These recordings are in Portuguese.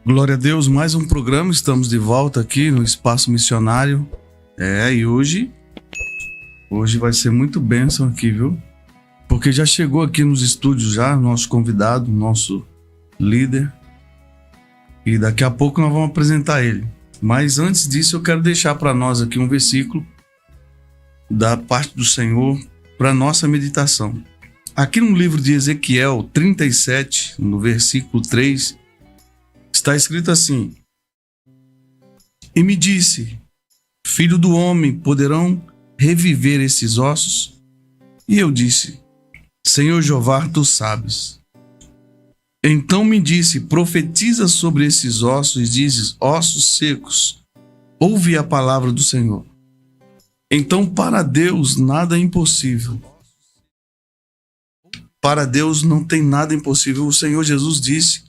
Glória a Deus, mais um programa, estamos de volta aqui no Espaço Missionário. E hoje vai ser muito bênção aqui, viu? Porque já chegou aqui nos estúdios já, nosso convidado, nosso líder. E daqui a pouco nós vamos apresentar ele. Mas antes disso eu quero deixar para nós aqui um versículo da parte do Senhor para nossa meditação. Aqui no livro de Ezequiel 37, no versículo 3, está escrito assim: E me disse, filho do homem, poderão reviver esses ossos? E eu disse, Senhor Jeová, tu sabes. Então me disse, profetiza sobre esses ossos e dizes, ossos secos, ouve a palavra do Senhor. Então para Deus nada é impossível. Para Deus não tem nada impossível. O Senhor Jesus disse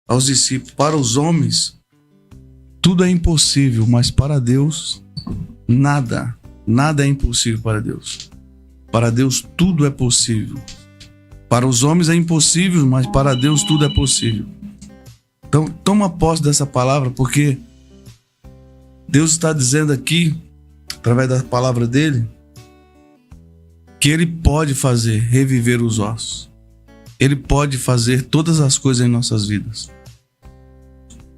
aos discípulos, para os homens tudo é impossível, mas para Deus nada é impossível para Deus. Para Deus tudo é possível. Para os homens é impossível, mas para Deus tudo é possível. Então toma posse dessa palavra, porque Deus está dizendo aqui, através da palavra dele, que Ele pode fazer reviver os ossos. Ele pode fazer todas as coisas em nossas vidas.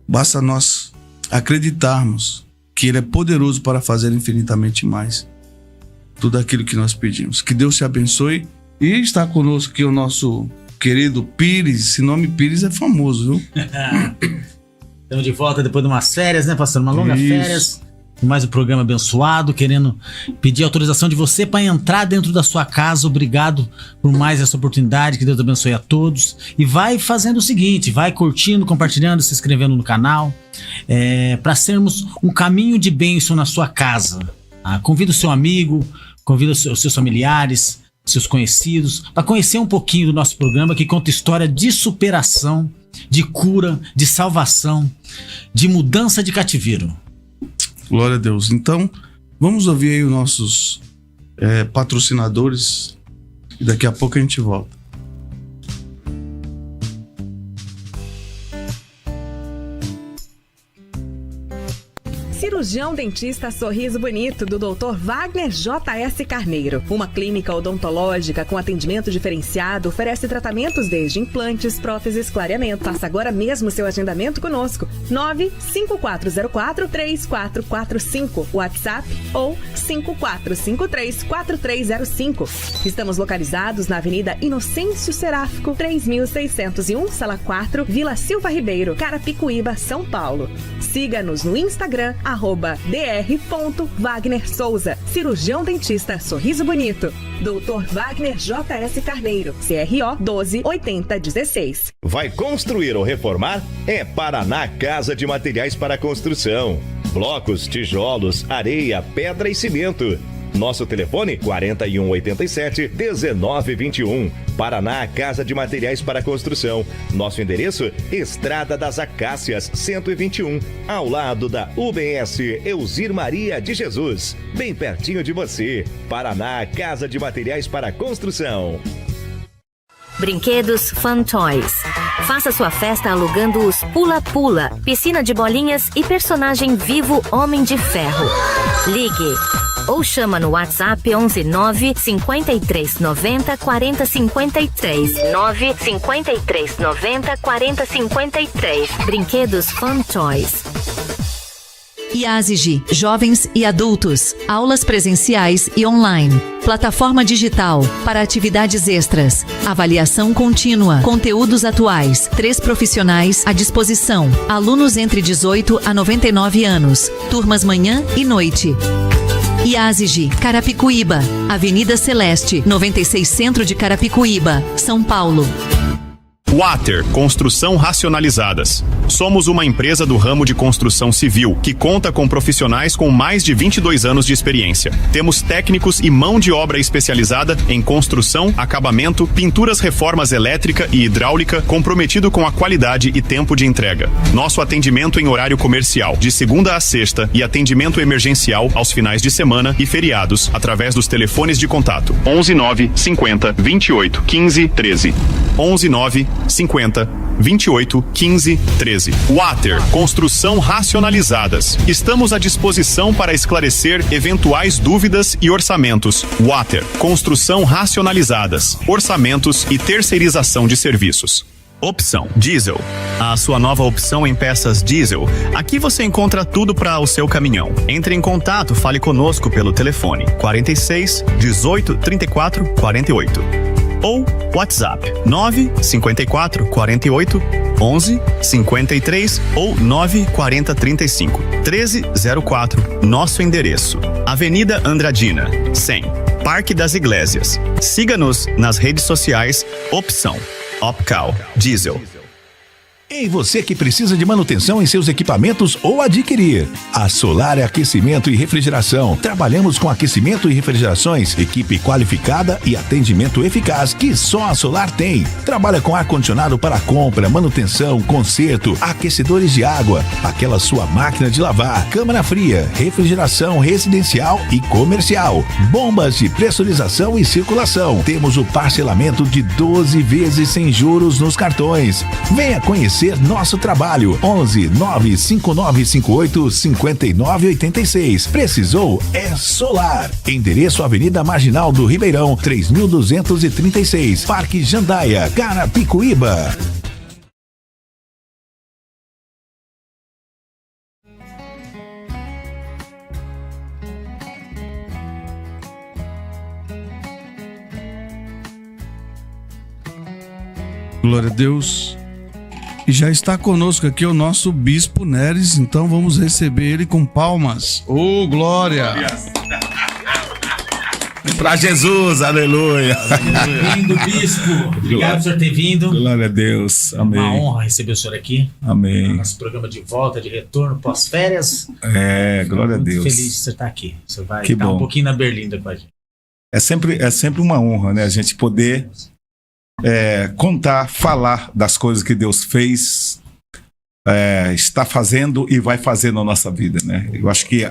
Basta nós acreditarmos que Ele é poderoso para fazer infinitamente mais tudo aquilo que nós pedimos. Que Deus te abençoe. E está conosco aqui o nosso querido Pires. Esse nome Pires é famoso, viu? Estamos de volta depois de umas férias, né, pastor? Uma longa férias. Mais um programa abençoado, querendo pedir autorização de você para entrar dentro da sua casa. Obrigado por mais essa oportunidade, que Deus abençoe a todos. E vai fazendo o seguinte, vai curtindo, compartilhando, se inscrevendo no canal, para sermos um caminho de bênção na sua casa. Convida o seu amigo, convida os seus familiares, seus conhecidos, para conhecer um pouquinho do nosso programa, que conta história de superação, de cura, de salvação, de mudança de cativeiro. Glória a Deus. Então, vamos ouvir aí os nossos patrocinadores e daqui a pouco a gente volta. Cirurgião Dentista Sorriso Bonito, do Dr. Wagner J.S. Carneiro. Uma clínica odontológica com atendimento diferenciado, oferece tratamentos desde implantes, próteses, clareamento. Faça agora mesmo seu agendamento conosco. 95404-3445, WhatsApp ou 5453-4305. Estamos localizados na Avenida Inocêncio Seráfico, 3601, Sala 4, Vila Silva Ribeiro, Carapicuíba, São Paulo. Siga-nos no Instagram, @dr.wagnersouza, cirurgião dentista Sorriso Bonito. Dr. Wagner J.S. Carneiro, CRO 128016. Vai construir ou reformar? É Paraná Casa de Materiais para Construção. Blocos, tijolos, areia, pedra e cimento. Nosso telefone 4187-1921. Paraná Casa de Materiais para Construção. Nosso endereço, Estrada das Acácias 121, ao lado da UBS Elzir Maria de Jesus, bem pertinho de você. Paraná Casa de Materiais para Construção. Brinquedos Fun Toys. Faça sua festa alugando os Pula Pula, piscina de bolinhas e personagem vivo Homem de Ferro. Ligue ou chama no WhatsApp 11 9 53 90 40 53. 9 53 90 40 53. Brinquedos Fun Toys. IASIG, jovens e adultos, aulas presenciais e online, plataforma digital para atividades extras, avaliação contínua, conteúdos atuais, 3 profissionais à disposição, alunos entre 18 a 99 anos, turmas manhã e noite. IASIG, Carapicuíba, Avenida Celeste, 96 Centro de Carapicuíba, São Paulo. Water Construção Racionalizadas. Somos uma empresa do ramo de construção civil que conta com profissionais com mais de 22 anos de experiência. Temos técnicos e mão de obra especializada em construção, acabamento, pinturas, reformas elétrica e hidráulica, comprometido com a qualidade e tempo de entrega. Nosso atendimento em horário comercial, de segunda a sexta, e atendimento emergencial aos finais de semana e feriados, através dos telefones de contato 11 9 50 28 15 13. 11 9 50 28 15 13. Water, construção racionalizadas. Estamos à disposição para esclarecer eventuais dúvidas e orçamentos. Water, construção racionalizadas, orçamentos e terceirização de serviços. Opção diesel. A sua nova opção em peças diesel. Aqui você encontra tudo para o seu caminhão. Entre em contato, fale conosco pelo telefone 46 18 34 48 ou WhatsApp 9 54 48 11 53 ou 9 40 35 13 04. Nosso endereço: Avenida Andradina 100, Parque das Iglesias. Siga-nos nas redes sociais. Opção Opcal Diesel. Ei, você que precisa de manutenção em seus equipamentos ou adquirir. A Solar é Aquecimento e Refrigeração. Trabalhamos com aquecimento e refrigerações, equipe qualificada e atendimento eficaz que só a Solar tem. Trabalha com ar-condicionado para compra, manutenção, conserto, aquecedores de água, aquela sua máquina de lavar, câmara fria, refrigeração residencial e comercial, bombas de pressurização e circulação. Temos o parcelamento de 12 vezes sem juros nos cartões. Venha conhecer nosso trabalho. 11 95958 5986. Precisou? É Solar. Endereço: Avenida Marginal do Ribeirão 3236, Parque Jandaia, Carapicuíba. Glória a Deus. E já está conosco aqui o nosso Bispo Neres, então vamos receber ele com palmas. Ô, glória! Pra Jesus, aleluia! Bem-vindo, Bispo. Obrigado por senhor ter vindo. Glória a Deus, amém. Uma honra receber o senhor aqui. Amém. Nosso programa de volta, de retorno, pós-férias. Glória a Deus. Muito feliz de você estar aqui. Você vai Que estar bom. um pouquinho na Berlinda com a gente. É sempre uma honra, né? A gente poder contar, falar das coisas que Deus fez, está fazendo e vai fazer na nossa vida, né? Eu acho que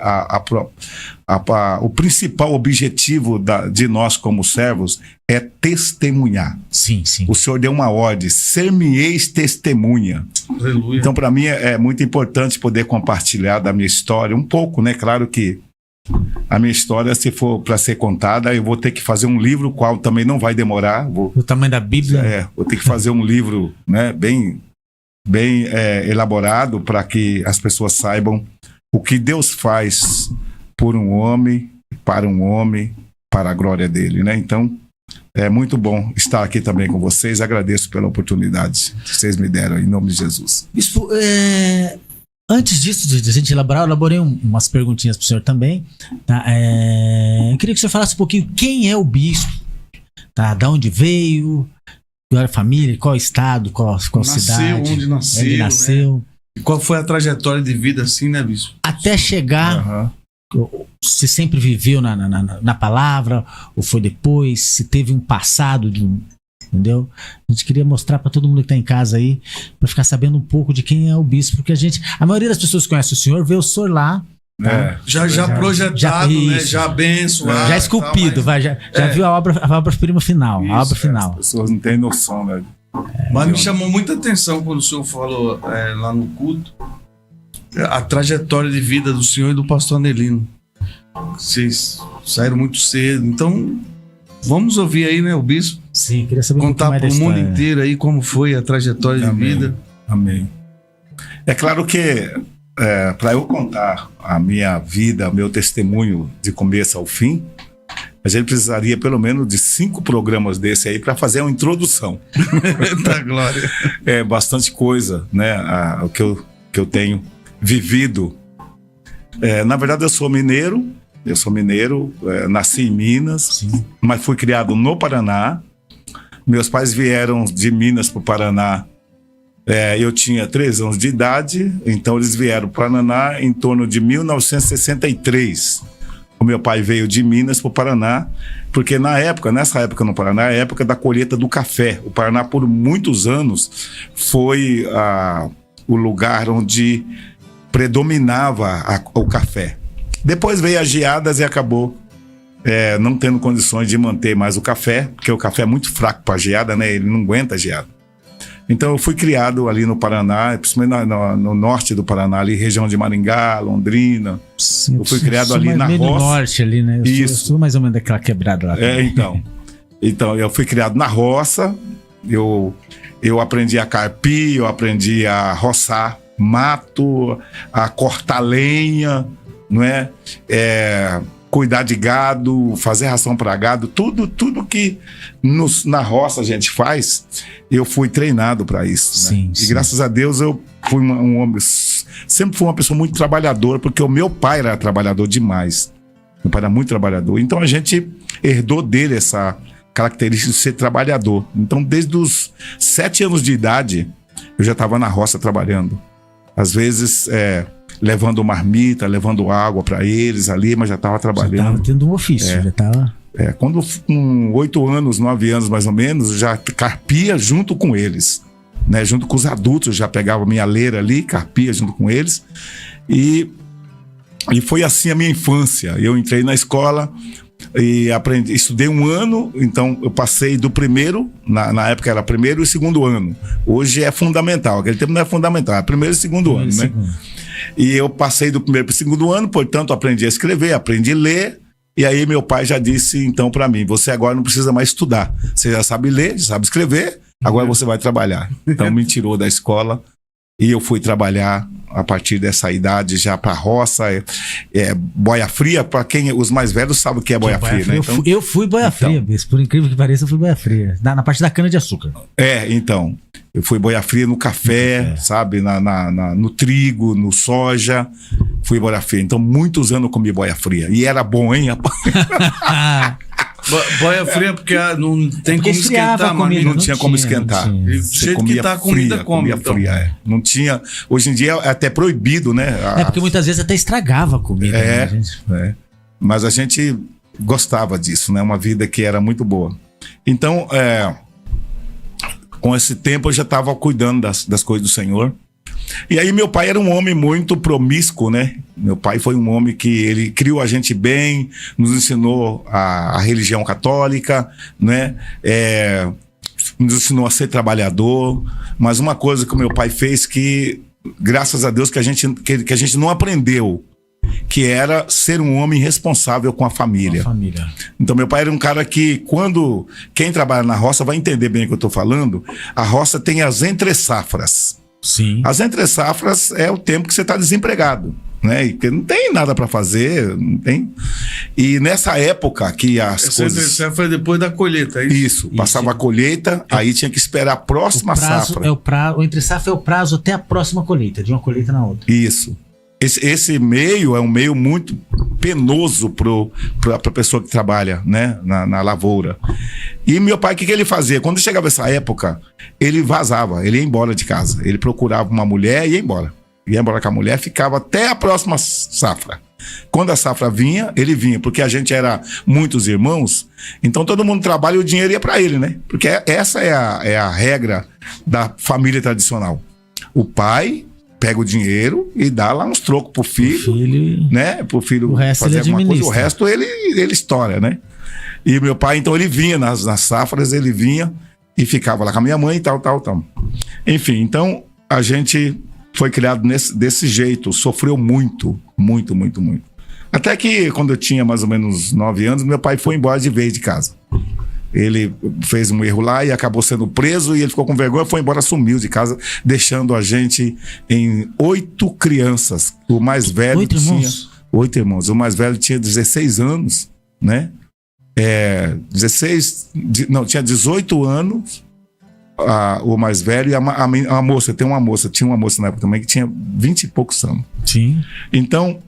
o principal objetivo de nós como servos é testemunhar. Sim, sim. O Senhor deu uma ordem: ser-me-eis testemunha. Aleluia. Então, para mim, é muito importante poder compartilhar da minha história um pouco, né? Claro que a minha história, se for para ser contada, eu vou ter que fazer um livro, o qual também não vai demorar. O tamanho da Bíblia. Vou ter que fazer um livro, né, bem elaborado, para que as pessoas saibam o que Deus faz por um homem, para a glória dele, né? Então, é muito bom estar aqui também com vocês. Agradeço pela oportunidade que vocês me deram, em nome de Jesus. Bispo, antes disso, de a gente elaborar, eu elaborei umas perguntinhas para o senhor também. Tá? Eu queria que o senhor falasse um pouquinho quem é o bispo, tá? Da onde veio, qual era a família, qual estado, qual cidade. Onde nasceu, ele nasceu. né? E qual foi a trajetória de vida assim, né, bispo? Até chegar, se sempre viveu na palavra, ou foi depois, se teve um passado entendeu? A gente queria mostrar para todo mundo que tá em casa aí, para ficar sabendo um pouco de quem é o bispo, porque a maioria das pessoas que conhece o senhor, vê o senhor lá, tá? Já projetado, né? Já abençoado. Já esculpido, já viu a obra-prima final, Isso, a obra final. As pessoas não têm noção, né? Mas me chamou muita atenção quando o senhor falou lá no culto a trajetória de vida do senhor e do pastor Anelino. Vocês saíram muito cedo, então vamos ouvir aí, né, o bispo? Sim, queria saber contar mais para o mundo história, inteiro aí como foi a trajetória de vida. Amém. É claro que para eu contar a minha vida, o meu testemunho de começo ao fim, a gente precisaria pelo menos de 5 programas desse aí para fazer uma introdução. Da glória. É bastante coisa, né? O que eu tenho vivido. Na verdade, eu sou mineiro, nasci em Minas, Sim. mas fui criado no Paraná. Meus pais vieram de Minas para o Paraná. Eu tinha 3 anos de idade, então eles vieram para o Paraná em torno de 1963. O meu pai veio de Minas para o Paraná, porque nessa época no Paraná, é a época da colheita do café. O Paraná, por muitos anos, foi o lugar onde predominava o café. Depois veio as geadas e acabou não tendo condições de manter mais o café, porque o café é muito fraco para geada, né? Ele não aguenta geada. Então eu fui criado ali no Paraná, principalmente no norte do Paraná, ali região de Maringá, Londrina. Sim, eu fui criado ali na roça. roça. No norte ali, né? Eu sou mais ou menos daquela quebrada lá. Então eu fui criado na roça. Eu aprendi a carpir, eu aprendi a roçar mato, a cortar lenha, não é? Cuidar de gado, fazer ração para gado, tudo que na roça a gente faz, eu fui treinado para isso. Né? E graças a Deus eu fui um homem, sempre fui uma pessoa muito trabalhadora, porque o meu pai era trabalhador demais. Meu pai era muito trabalhador. Então a gente herdou dele essa característica de ser trabalhador. Então desde os 7 anos de idade eu já estava na roça trabalhando. Às vezes levando marmita, levando água para eles ali, mas já estava trabalhando. Já estava tendo um ofício, já estava... Quando com 8 anos, 9 anos mais ou menos, já carpia junto com eles, né? Junto com os adultos, já pegava minha leira ali, carpia junto com eles. E foi assim a minha infância. Eu entrei na escola e estudei 1 ano, então eu passei do primeiro, na época era primeiro e segundo ano. Hoje é fundamental, aquele tempo não é fundamental, é primeiro e segundo ano, né? E eu passei do primeiro para o segundo ano, portanto aprendi a escrever, aprendi a ler. E aí meu pai já disse então para mim, você agora não precisa mais estudar, você já sabe ler, já sabe escrever, agora você vai trabalhar. Então me tirou da escola e eu fui trabalhar a partir dessa idade já para roça, boia fria, para quem os mais velhos sabem o que é boia fria, né? Então, eu fui boia fria, por incrível que pareça, eu fui boia fria, na parte da cana de açúcar. Então, eu fui boia fria no café, sabe, no trigo, no soja, fui boia fria. Então, muitos anos eu comi boia fria. E era bom, hein, rapaz? Boia fria porque não tem como esquentar, mas não tinha como esquentar. Você comia tá comida comia então. fria, Não tinha. Hoje em dia é até proibido, né? Porque muitas vezes até estragava a comida. Mas a gente gostava disso, né? Uma vida que era muito boa. Então, com esse tempo eu já estava cuidando das coisas do Senhor. E aí meu pai era um homem muito promíscuo, né? Meu pai foi um homem que ele criou a gente bem, nos ensinou a religião católica, né? Nos ensinou a ser trabalhador. Mas uma coisa que o meu pai fez que, graças a Deus, que a gente não aprendeu, que era ser um homem responsável com a família. Então meu pai era um cara que, quem trabalha na roça vai entender bem o que eu estou falando, a roça tem as entre-safras. Sim. As entre-safras é o tempo que você está desempregado, né? E que não tem nada para fazer, não tem. E nessa época que as coisas... Essa foi depois da colheita, é isso? Isso, passava a colheita, aí tinha que esperar a próxima safra. O entre-safra é o prazo até a próxima colheita, de uma colheita na outra. Isso. Esse meio é um meio muito penoso para a pessoa que trabalha, né, na lavoura. E meu pai, o que ele fazia? Quando chegava essa época, ele vazava, ele ia embora de casa. Ele procurava uma mulher e ia embora. Ia embora com a mulher, ficava até a próxima safra. Quando a safra vinha, ele vinha, porque a gente era muitos irmãos, então todo mundo trabalha e o dinheiro ia para ele, né? Porque essa é a regra da família tradicional. O pai pega o dinheiro e dá lá uns trocos pro filho, né? Pro filho fazer alguma coisa. O resto ele estoura, né? E meu pai, então, ele vinha nas safras, ele vinha e ficava lá com a minha mãe e tal. Enfim, então, a gente foi criado desse jeito, sofreu muito. Até que, quando eu tinha mais ou menos 9 anos, meu pai foi embora de vez de casa. Ele fez um erro lá e acabou sendo preso e ele ficou com vergonha, foi embora, sumiu de casa, deixando a gente em 8 crianças. O mais velho tinha 8 irmãos. O mais velho tinha 16 anos, né? Tinha 18 anos o mais velho, e a moça, tinha uma moça na época também que tinha 20 e poucos anos. Sim. Então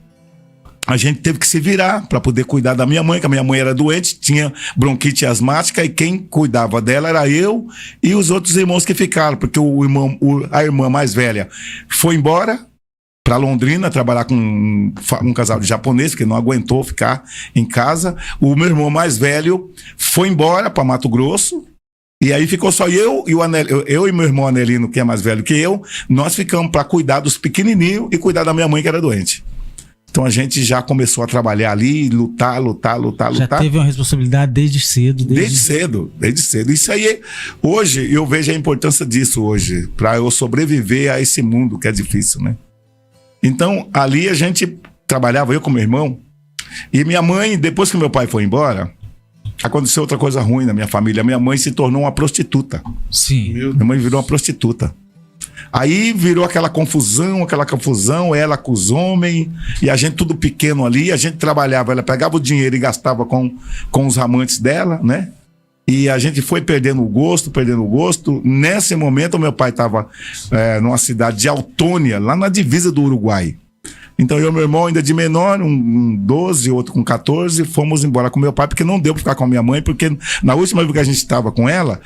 a gente teve que se virar para poder cuidar da minha mãe, que a minha mãe era doente, tinha bronquite asmática, e quem cuidava dela era eu e os outros irmãos que ficaram, porque a irmã mais velha foi embora para Londrina trabalhar com um casal de japonês, que não aguentou ficar em casa. O meu irmão mais velho foi embora para Mato Grosso, e aí ficou só eu e meu irmão Anelino, que é mais velho que eu, nós ficamos para cuidar dos pequenininhos e cuidar da minha mãe, que era doente. Então a gente já começou a trabalhar ali, lutar. Já teve uma responsabilidade desde cedo. Desde cedo. Isso aí, hoje, eu vejo a importância disso hoje, para eu sobreviver a esse mundo que é difícil, né? Então, ali a gente trabalhava, eu com meu irmão, e minha mãe, depois que meu pai foi embora, aconteceu outra coisa ruim na minha família. Minha mãe se tornou uma prostituta. Sim. Minha mãe virou uma prostituta. Aí virou aquela confusão, ela com os homens, e a gente tudo pequeno ali, a gente trabalhava, ela pegava o dinheiro e gastava com os amantes dela, né? E a gente foi perdendo o gosto. Nesse momento, meu pai estava numa cidade de Autônia, lá na divisa do Uruguai. Então eu e meu irmão, ainda de menor, um 12, outro com 14, fomos embora com meu pai, porque não deu para ficar com a minha mãe, porque na última vez que a gente estava com ela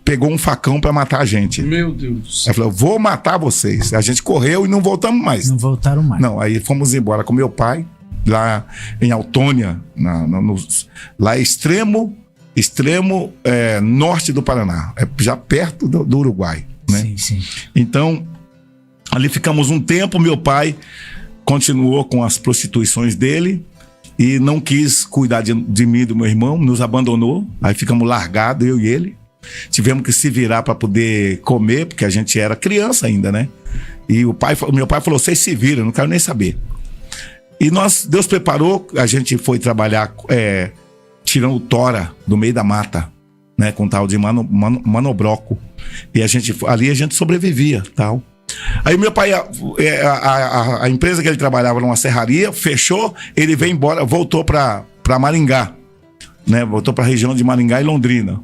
pegou um facão para matar a gente. Meu Deus. Ela falou, vou matar vocês. A gente correu e não voltamos mais. Não voltaram mais. Não, aí fomos embora com meu pai, lá em Autônia, lá extremo norte do Paraná, já perto do Uruguai, né? Sim. Então, ali ficamos um tempo, meu pai continuou com as prostituições dele e não quis cuidar de mim e do meu irmão, nos abandonou, aí ficamos largados, eu e ele. Tivemos que se virar para poder comer, porque a gente era criança ainda, né? E meu pai falou, vocês se viram, não quero nem saber. E Deus preparou, a gente foi trabalhar tirando tora do meio da mata, né? Com tal de manobroco. E ali a gente sobrevivia, tal. Aí meu pai, a empresa que ele trabalhava numa serraria, fechou, ele veio embora, voltou para Maringá, né? Voltou para a região de Maringá e Londrina.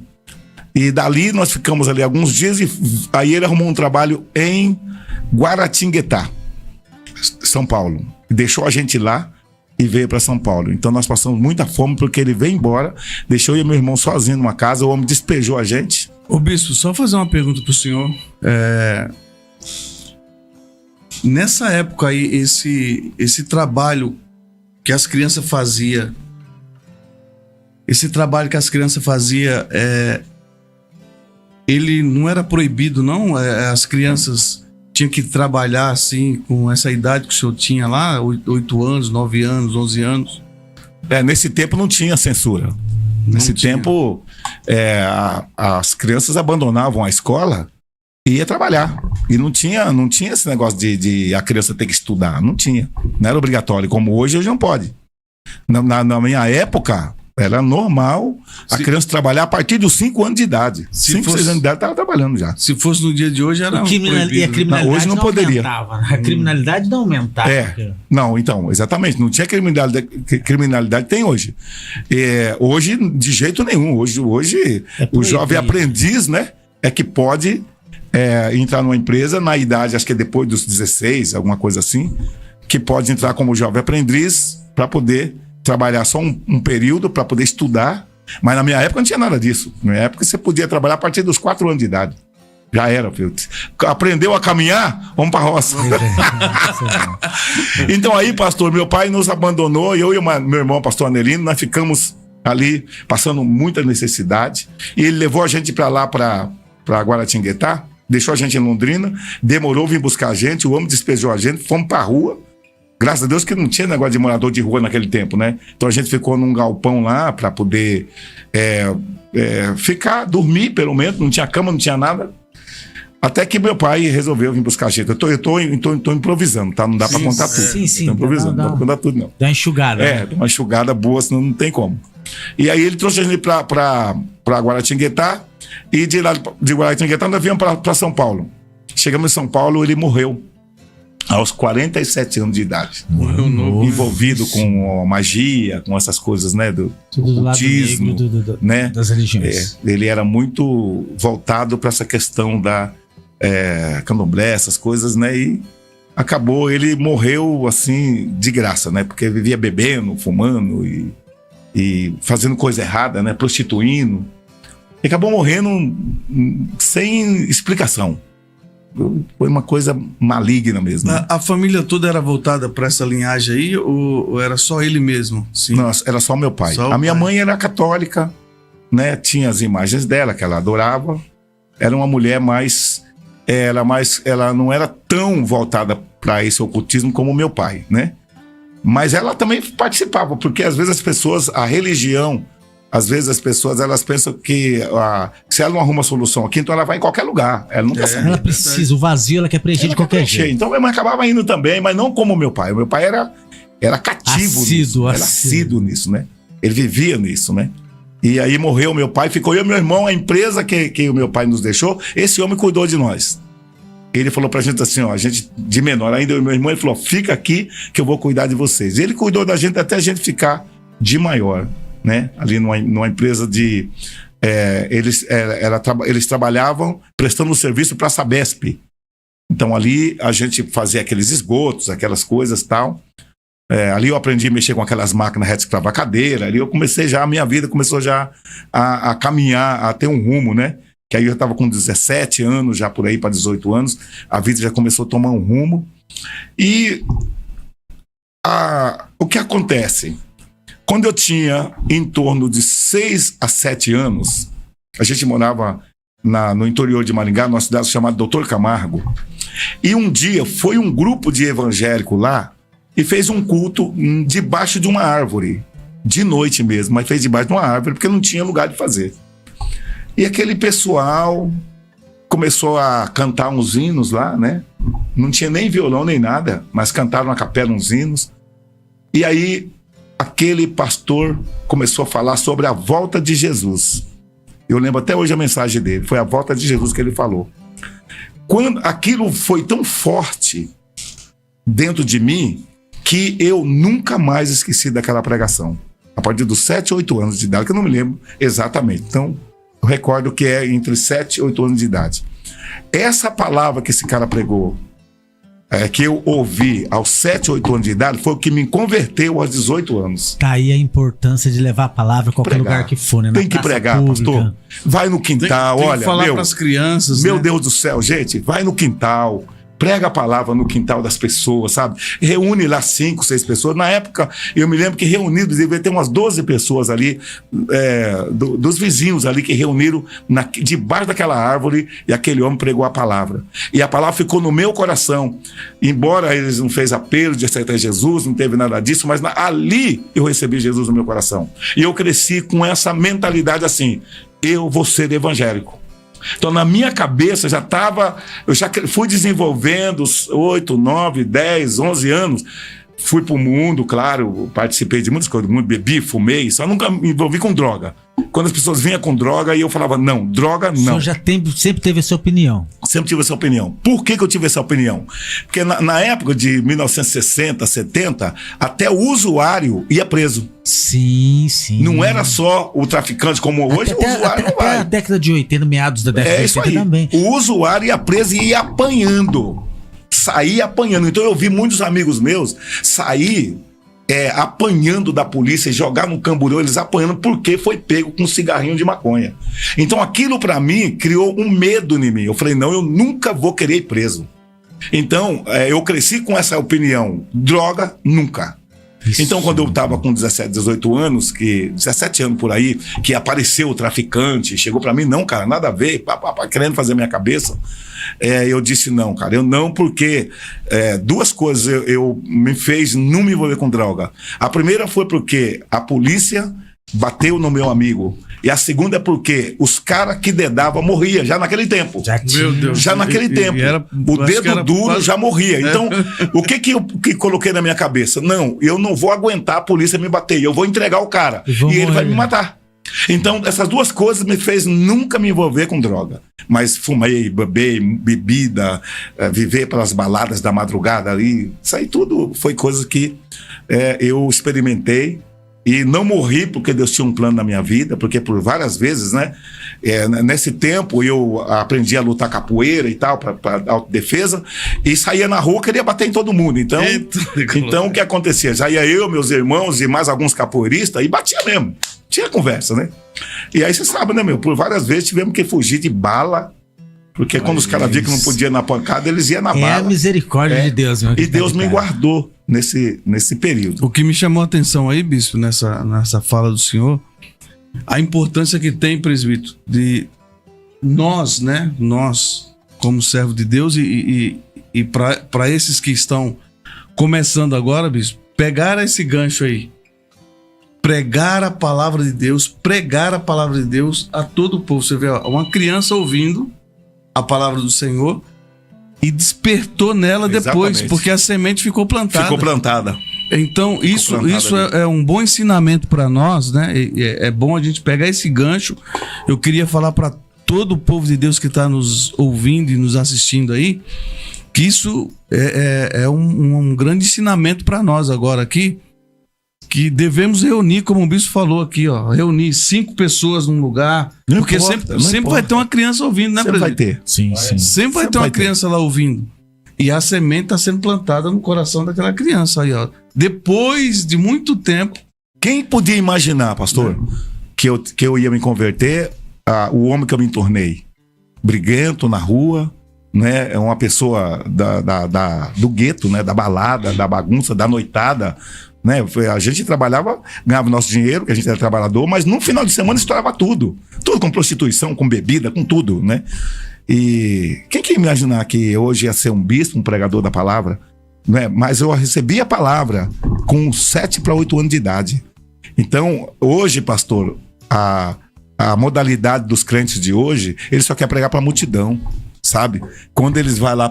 E dali nós ficamos ali alguns dias e aí ele arrumou um trabalho em Guaratinguetá, São Paulo. Deixou a gente lá e veio para São Paulo. Então nós passamos muita fome porque ele veio embora, deixou eu e meu irmão sozinho numa casa, o homem despejou a gente. Ô bispo, só fazer uma pergunta pro senhor. Nessa época aí, esse trabalho que as crianças faziam, ele não era proibido, não? As crianças tinham que trabalhar assim, com essa idade que o senhor tinha lá, 8 anos, 9 anos, 11 anos? Nesse tempo não tinha censura. Nesse tempo, as crianças abandonavam a escola e ia trabalhar. E não tinha esse negócio de a criança ter que estudar. Não tinha. Não era obrigatório. Como hoje não pode. Na minha época, era normal a criança trabalhar a partir dos 5 anos de idade. 5, 6 anos de idade estava trabalhando já. Se fosse no dia de hoje, era proibido. E a criminalidade hoje não poderia. Aumentava, né? A criminalidade não aumentava. Não, então, exatamente. Não tinha criminalidade que tem hoje. Hoje, de jeito nenhum. Hoje o jovem aprendiz, né, é que pode entrar numa empresa na idade, acho que é depois dos 16, alguma coisa assim, que pode entrar como jovem aprendiz para poder trabalhar só um período para poder estudar, mas na minha época não tinha nada disso. Na minha época você podia trabalhar a partir dos 4 anos de idade. Já era, filho. Aprendeu a caminhar? Vamos para a roça. Então aí, pastor, meu pai nos abandonou, eu e meu irmão, pastor Anelino, nós ficamos ali passando muita necessidade, e ele levou a gente para lá, para Guaratinguetá, deixou a gente em Londrina, demorou vir buscar a gente, o homem despejou a gente, fomos para a rua. Graças a Deus que não tinha negócio de morador de rua naquele tempo, né? Então a gente ficou num galpão lá para poder dormir pelo menos, não tinha cama, não tinha nada. Até que meu pai resolveu vir buscar a gente. Eu tô improvisando, tá? Não dá para contar tudo. Sim. Tô improvisando, não dá para contar tudo, não. Dá uma enxugada. Uma enxugada boa, senão não tem como. E aí ele trouxe a gente para Guaratinguetá, e de Guaratinguetá nós viemos para São Paulo. Chegamos em São Paulo, ele morreu aos 47 anos de idade. Morreu novo. Envolvido com magia, com essas coisas, né? Do ocultismo, né? Das religiões. Ele era muito voltado para essa questão da candomblé, essas coisas, né? E acabou, ele morreu assim, de graça, né? Porque vivia bebendo, fumando e fazendo coisa errada, né? Prostituindo. E acabou morrendo sem explicação. Foi uma coisa maligna mesmo. A família toda era voltada para essa linhagem aí, ou era só ele mesmo? Sim. Não, era só meu pai. A minha mãe era católica, né? Tinha as imagens dela que ela adorava. Era uma mulher ela não era tão voltada para esse ocultismo como meu pai, né? Mas ela também participava, porque às vezes as pessoas, a religião, às vezes as pessoas elas pensam que se ela não arruma solução aqui, então ela vai em qualquer lugar. Ela não quer saber. Ela precisa, o vazio ela quer preencher de qualquer jeito. Então minha mãe acabava indo também, mas não como o meu pai. O meu pai era cativo nisso, era assíduo nisso, né? Ele vivia nisso, né? E aí morreu meu pai, ficou eu e meu irmão, a empresa que o meu pai nos deixou, esse homem cuidou de nós. Ele falou pra gente assim, ó, a gente de menor, ainda eu e meu irmão, ele falou, fica aqui que eu vou cuidar de vocês. E ele cuidou da gente até a gente ficar de maior, né? Ali numa empresa de... eles trabalhavam prestando serviço para a Sabesp. Então ali a gente fazia aqueles esgotos, aquelas coisas e tal. Ali eu aprendi a mexer com aquelas máquinas retroescavacadeira. Ali eu comecei já, a minha vida começou já a caminhar, a ter um rumo, né? Que aí eu estava com 17 anos, já por aí para 18 anos, a vida já começou a tomar um rumo. E o que acontece? Quando eu tinha em torno de 6 a 7 anos, a gente morava no interior de Maringá, numa cidade chamada Doutor Camargo, e um dia foi um grupo de evangélicos lá e fez um culto debaixo de uma árvore, de noite mesmo, mas fez debaixo de uma árvore porque não tinha lugar de fazer. E aquele pessoal começou a cantar uns hinos lá, né? Não tinha nem violão nem nada, mas cantaram na capela uns hinos. E aí aquele pastor começou a falar sobre a volta de Jesus. Eu lembro até hoje a mensagem dele, foi a volta de Jesus que ele falou. Quando aquilo foi tão forte dentro de mim que eu nunca mais esqueci daquela pregação. A partir dos 7 ou 8 anos de idade, que eu não me lembro exatamente. Então, eu recordo que é entre 7 e 8 anos de idade. Essa palavra que esse cara pregou, que eu ouvi aos 7, 8 anos de idade, foi o que me converteu aos 18 anos. Tá aí a importância de levar a palavra a qualquer lugar que for, né? Tem que pregar, pública. Pastor. Vai no quintal, tem olha. Que falar para as crianças. Meu né? Deus do céu, gente, vai no quintal. Prega a palavra no quintal das pessoas, sabe? Reúne lá 5, 6 pessoas. Na época, eu me lembro que reunidos, devia ter umas 12 pessoas ali, dos vizinhos ali que reuniram debaixo daquela árvore e aquele homem pregou a palavra. E a palavra ficou no meu coração. Embora eles não fez apelo de aceitar Jesus, não teve nada disso, mas ali eu recebi Jesus no meu coração. E eu cresci com essa mentalidade assim, eu vou ser evangélico. Então, na minha cabeça, eu já fui desenvolvendo 8, 9, 10, 11 anos. Fui pro mundo, claro, participei de muitas coisas, bebi, fumei, só nunca me envolvi com droga. Quando as pessoas vinham com droga, eu falava, não, droga não. O senhor sempre teve essa opinião? Sempre tive essa opinião. Por que eu tive essa opinião? Porque na época de 1960, 70, até o usuário ia preso. Sim, sim. Não era só o traficante como hoje, o usuário não vai. Até a década de 80, meados da década de 80 também. O usuário ia preso e ia apanhando. Saía apanhando. Então eu vi muitos amigos meus sair apanhando da polícia e jogar no camburão, eles apanhando porque foi pego com um cigarrinho de maconha. Então aquilo pra mim criou um medo em mim. Eu falei, não, eu nunca vou querer ir preso. Então eu cresci com essa opinião. Droga, nunca. Isso. Então, quando eu estava com 17, 18 anos, 17 anos por aí, que apareceu o traficante, chegou para mim, não, cara, nada a ver, querendo fazer minha cabeça, eu disse não, cara, eu não, porque duas coisas eu me fez não me envolver com droga. A primeira foi porque a polícia bateu no meu amigo. E a segunda é porque os caras que dedavam morriam já naquele tempo. Meu Deus. Já naquele tempo. O dedo duro já morria. Então, o que eu coloquei na minha cabeça? Não, eu não vou aguentar a polícia me bater. Eu vou entregar o cara. E ele vai me matar. Então, essas duas coisas me fez nunca me envolver com droga. Mas fumei, bebida, viver pelas baladas da madrugada ali. Isso aí tudo foi coisa que eu experimentei. E não morri porque Deus tinha um plano na minha vida, porque por várias vezes, né? Nesse tempo eu aprendi a lutar capoeira e tal, para autodefesa, e saía na rua, queria bater em todo mundo. Então o que acontecia? Já ia eu, meus irmãos e mais alguns capoeiristas, e batia mesmo. Tinha conversa, né? E aí você sabe, né, meu? Por várias vezes tivemos que fugir de bala, porque quando os caras viam que não podia ir na pancada, eles iam na bala. É a misericórdia de Deus, meu. E Deus me guardou nesse período. O que me chamou a atenção aí, bispo, nessa fala do senhor, a importância que tem, presbítero, de nós, né? Nós, como servo de Deus, e para esses que estão começando agora, bispo, pegar esse gancho aí, pregar a palavra de Deus a todo o povo. Você vê, ó, uma criança ouvindo a palavra do Senhor e despertou nela depois, Exatamente. porque a semente ficou plantada. Então, isso é um bom ensinamento para nós, né? É bom a gente pegar esse gancho. Eu queria falar para todo o povo de Deus que está nos ouvindo e nos assistindo aí, que isso é um grande ensinamento para nós agora aqui, que devemos reunir, como o bispo falou aqui, ó, reunir 5 pessoas num lugar, Não porque importa, sempre vai ter uma criança ouvindo, né, Sempre vai presidente? ter. Sim. Sempre vai ter uma criança lá ouvindo. E a semente está sendo plantada no coração daquela criança aí, ó. Depois de muito tempo. Quem podia imaginar, pastor, que eu ia me converter o homem que eu me tornei? Briguento na rua, né? É uma pessoa do gueto, né? Da balada, da bagunça, da noitada, né? A gente trabalhava, ganhava nosso dinheiro, que a gente era trabalhador, mas no final de semana estourava tudo. Tudo com prostituição, com bebida, com tudo, né? E quem que ia imaginar que hoje ia ser um bispo, um pregador da palavra, né? Mas eu recebi a palavra com 7 para 8 anos de idade. Então, hoje, pastor, a modalidade dos crentes de hoje, eles só querem pregar para a multidão, sabe? Quando eles vão lá,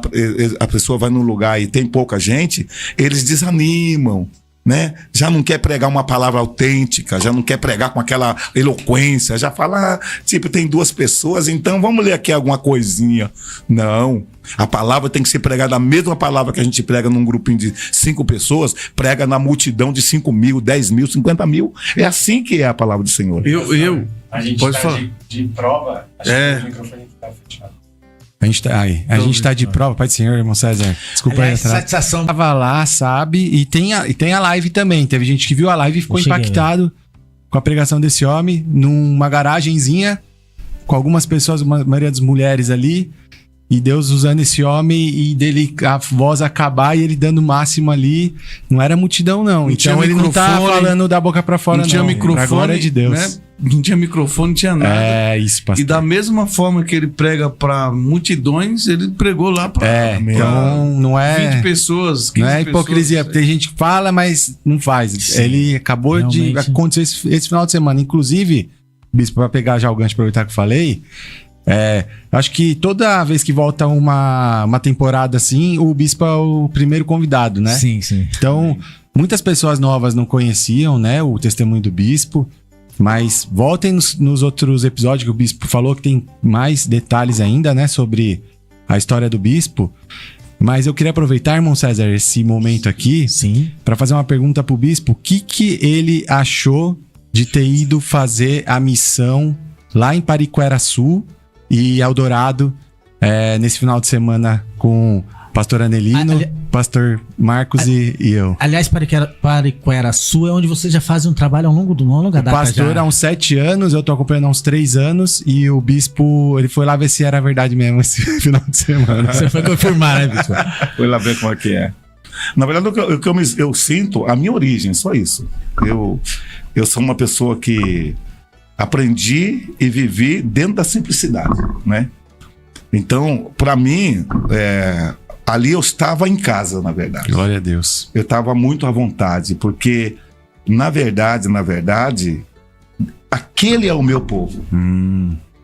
a pessoa vai num lugar e tem pouca gente, eles desanimam, né? Já não quer pregar uma palavra autêntica, já não quer pregar com aquela eloquência, já fala, tipo, tem 2 pessoas, então vamos ler aqui alguma coisinha. Não, a palavra tem que ser pregada, a mesma palavra que a gente prega num grupinho de 5 pessoas, prega na multidão de 5 mil, 10 mil, 50 mil. É assim que é a palavra do Senhor. A gente pode tá falar. de prova, acho que o microfone tá fechado. A gente tá de prova, Pai do Senhor, irmão César. Desculpa aí atrás. Satisfação. Tava lá, sabe? E tem a live também. Teve gente que viu a live e ficou impactado com a pregação desse homem numa garagenzinha com algumas pessoas, a maioria das mulheres ali. E Deus usando esse homem e dele a voz acabar e ele dando o máximo ali. Não era multidão, não. Então ele não tá falando da boca pra fora, não. Não tinha microfone, pra glória de Deus. Né? Não tinha microfone, não tinha nada. É isso, pastor. E da mesma forma que ele prega para multidões, ele pregou lá para então não é 20 pessoas, 15 não é hipocrisia. pessoas. Tem gente que fala, mas não faz. Sim, ele acabou realmente de acontecer esse final de semana. Inclusive, bispo, para pegar já o gancho, aproveitar que eu falei, acho que toda vez que volta uma temporada assim, o bispo é o primeiro convidado, né? Sim. Então, muitas pessoas novas não conheciam, né, o testemunho do bispo, mas voltem nos outros episódios que o bispo falou, que tem mais detalhes ainda, né, sobre a história do bispo. Mas eu queria aproveitar, irmão César, esse momento aqui, para fazer uma pergunta pro bispo. O que ele achou de ter ido fazer a missão lá em Pariquera-Sul e Eldorado nesse final de semana com o pastor Anelino, pastor Marcos e eu. Aliás, Pariquera-Sul é onde vocês já fazem um trabalho ao longo da data. O pastor há uns 7 anos, eu tô acompanhando há uns 3 anos, e o bispo, ele foi lá ver se era verdade mesmo esse final de semana. Você foi confirmar, né, bispo? Foi lá ver como é que é. Na verdade, o que eu sinto, a minha origem, só isso. Eu sou uma pessoa que aprendi e vivi dentro da simplicidade, né? Então, para mim, ali eu estava em casa, na verdade. Glória a Deus. Eu estava muito à vontade, porque, na verdade, aquele é o meu povo.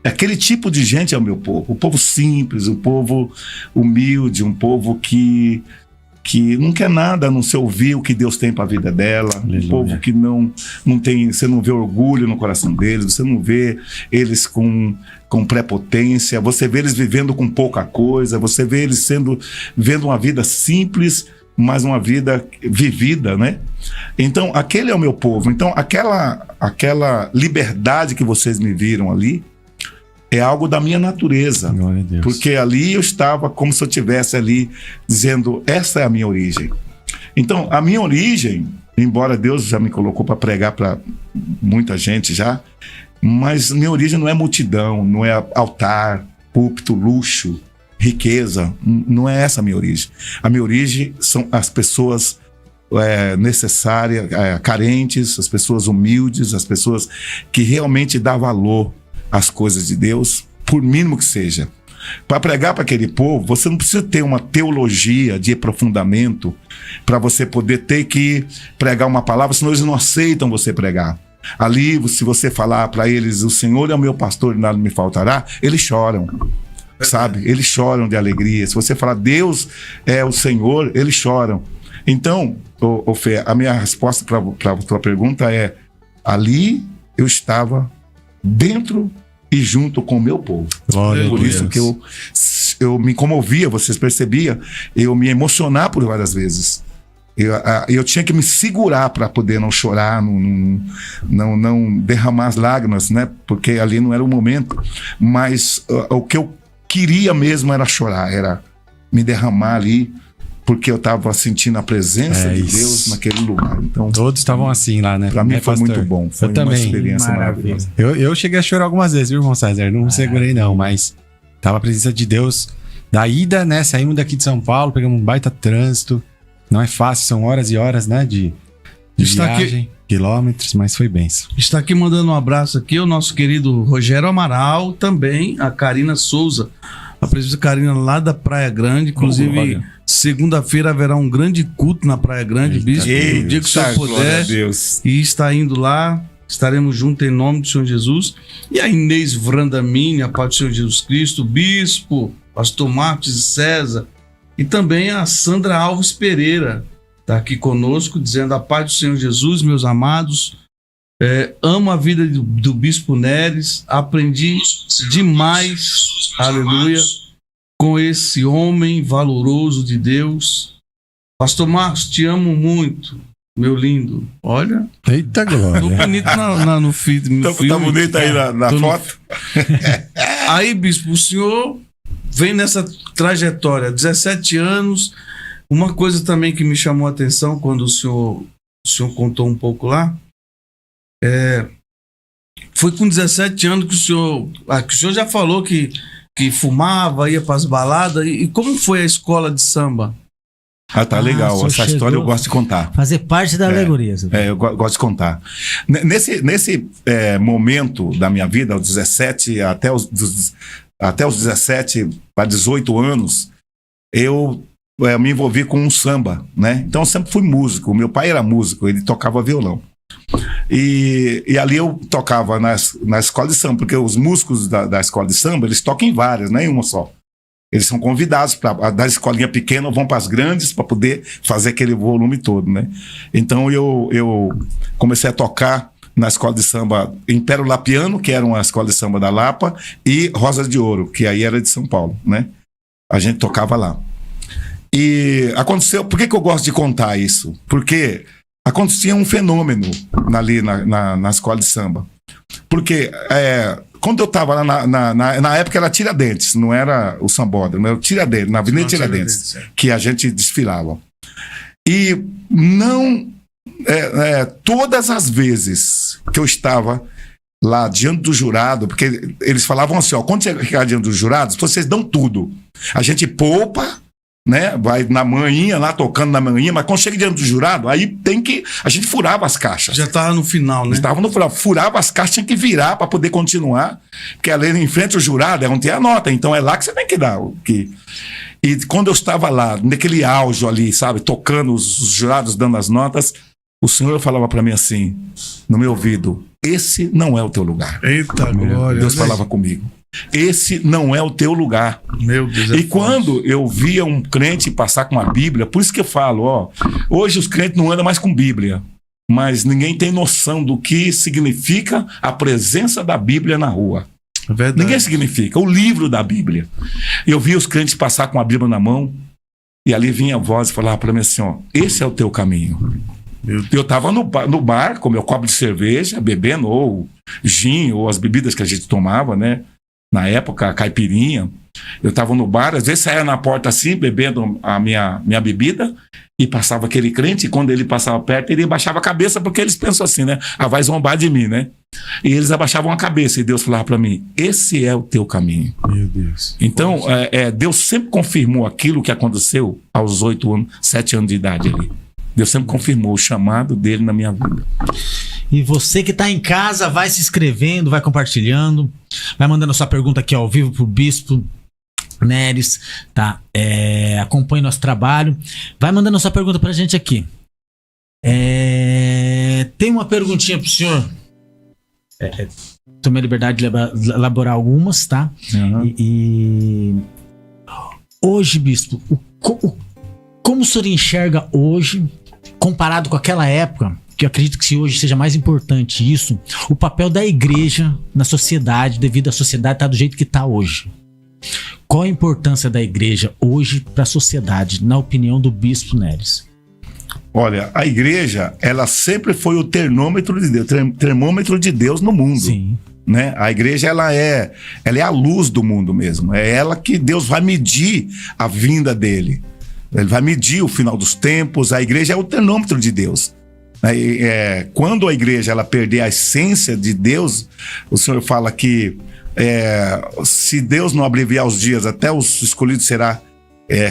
Aquele tipo de gente é o meu povo. O povo simples, o povo humilde, um povo que não quer nada a não ser ouvir o que Deus tem para a vida dela. Aleluia. Um povo que não tem, você não vê orgulho no coração deles, você não vê eles com prepotência, você vê eles vivendo com pouca coisa, você vê eles vendo uma vida simples, mas uma vida vivida, né? Então, aquele é o meu povo. Então, aquela liberdade que vocês me viram ali é algo da minha natureza. Glória a Deus. Porque ali eu estava como se eu estivesse ali dizendo, essa é a minha origem. Então, a minha origem, embora Deus já me colocou para pregar para muita gente já, mas minha origem não é multidão, não é altar, púlpito, luxo, riqueza. Não é essa a minha origem. A minha origem são as pessoas necessárias, carentes, as pessoas humildes, as pessoas que realmente dão valor às coisas de Deus, por mínimo que seja. Para pregar para aquele povo, você não precisa ter uma teologia de aprofundamento para você poder ter que pregar uma palavra, senão eles não aceitam você pregar. Ali, se você falar para eles, o Senhor é o meu pastor e nada me faltará, eles choram. Sabe? Eles choram de alegria. Se você falar Deus é o Senhor, eles choram. Então, Fê, a minha resposta para a tua pergunta é: ali eu estava dentro e junto com o meu povo. Glória Por a isso Deus. que eu me comovia, vocês percebiam, eu me emocionar por várias vezes. Eu tinha que me segurar para poder não chorar, não derramar as lágrimas, né? Porque ali não era o momento. Mas o que eu queria mesmo era chorar, era me derramar ali, porque eu estava sentindo a presença de Deus naquele lugar. Então, todos estavam assim lá, né? Para mim foi pastor? muito bom. Foi eu uma também. experiência maravilhosa. Eu cheguei a chorar algumas vezes, viu, irmão César? Não segurei não, mas tava a presença de Deus. Da ida, né? Saímos daqui de São Paulo, pegamos um baita trânsito. Não é fácil, são horas e horas, né? De viagem, quilômetros, mas foi benção. Está aqui mandando um abraço aqui o nosso querido Rogério Amaral, também a Karina Souza, a presbítera Karina lá da Praia Grande. Inclusive, segunda-feira haverá um grande culto na Praia Grande, bispo. O dia que o senhor puder e está indo lá, estaremos juntos em nome do Senhor Jesus. E a Inês Vrandamini, a paz do Senhor Jesus Cristo, bispo, pastor Marcos e César, e também a Sandra Alves Pereira está aqui conosco, dizendo: a paz do Senhor Jesus, meus amados. Amo a vida do Bispo Neres, aprendi demais, aleluia, com esse homem valoroso de Deus. Pastor Marcos, te amo muito, meu lindo. Olha. Eita glória. Tô bonito no feed. Tá bonito aí na foto? Aí, bispo, o senhor vem nessa trajetória, 17 anos. Uma coisa também que me chamou a atenção quando o senhor contou um pouco lá, foi com 17 anos que o senhor já falou que fumava, ia para as baladas. E como foi a escola de samba? Tá legal. Essa história eu gosto de contar. Fazer parte da alegoria. Eu gosto de contar. Nesse momento da minha vida, aos 17 até os 17 para 18 anos, eu me envolvi com um samba, né? Então eu sempre fui músico. Meu pai era músico, ele tocava violão. E ali eu tocava na escola de samba, porque os músicos da escola de samba, eles tocam em várias, não é em uma só. Eles são convidados da escolinha pequena, vão para as grandes para poder fazer aquele volume todo, né? Então eu comecei a tocar na escola de samba Império Lapiano, que era uma escola de samba da Lapa, e Rosa de Ouro, que aí era de São Paulo, né? A gente tocava lá. E aconteceu... Por que eu gosto de contar isso? Porque acontecia um fenômeno ali na escola de samba. Porque quando eu estava lá na época era Tiradentes, não era o Sambódromo, era o Tiradentes, na Avenida Tiradentes, que a gente desfilava. E não... todas as vezes que eu estava lá diante do jurado, porque eles falavam assim, quando você ficar diante dos jurados, vocês dão tudo. A gente poupa, né? Vai na manhinha lá, tocando na manhinha, mas quando chega diante do jurado, aí a gente furava as caixas. Já estava no final, né? Estava no final, furava as caixas, tinha que virar para poder continuar, porque ali em frente ao jurado é onde tem a nota, então é lá que você tem que dar o que... E quando eu estava lá, naquele auge ali, sabe, tocando os jurados, dando as notas, o Senhor falava para mim assim, no meu ouvido: esse não é o teu lugar. Eita glória. Deus falava comigo: esse não é o teu lugar. Meu Deus. E quando eu via um crente passar com a Bíblia, por isso que eu falo, hoje os crentes não andam mais com Bíblia, mas ninguém tem noção do que significa a presença da Bíblia na rua. Verdade. Ninguém significa, o livro da Bíblia. Eu via os crentes passar com a Bíblia na mão, e ali vinha a voz e falava para mim assim, esse é o teu caminho. Eu estava no bar com meu copo de cerveja, bebendo ou gin, ou as bebidas que a gente tomava, né? Na época, a caipirinha. Eu estava no bar, às vezes saía na porta assim, bebendo a minha bebida, e passava aquele crente, e quando ele passava perto, ele abaixava a cabeça, porque eles pensam assim, né? Vai zombar de mim, né? E eles abaixavam a cabeça, e Deus falava para mim: esse é o teu caminho. Meu Deus. Então, Deus sempre confirmou aquilo que aconteceu aos 7 anos de idade ali. Deus sempre confirmou o chamado dele na minha vida. E você que está em casa, vai se inscrevendo, vai compartilhando, vai mandando sua pergunta aqui ao vivo pro Bispo. Neres, tá? Acompanhe nosso trabalho. Vai mandando sua pergunta pra gente aqui. Tem uma perguntinha pro senhor. Tomei a liberdade de elaborar algumas, tá? Uhum. E hoje, bispo, como o senhor enxerga hoje, comparado com aquela época, que eu acredito que hoje seja mais importante isso, o papel da igreja na sociedade, devido à sociedade estar do jeito que está hoje? Qual a importância da igreja hoje para a sociedade, na opinião do bispo Neres? Olha, a igreja, ela sempre foi o termômetro de Deus no mundo. Sim. Né? A igreja, ela é a luz do mundo mesmo. É ela que Deus vai medir a vinda dele. Ele vai medir o final dos tempos. A igreja é o termômetro de Deus. Quando a igreja ela perder a essência de Deus, o Senhor fala que se Deus não abreviar os dias, até os escolhidos será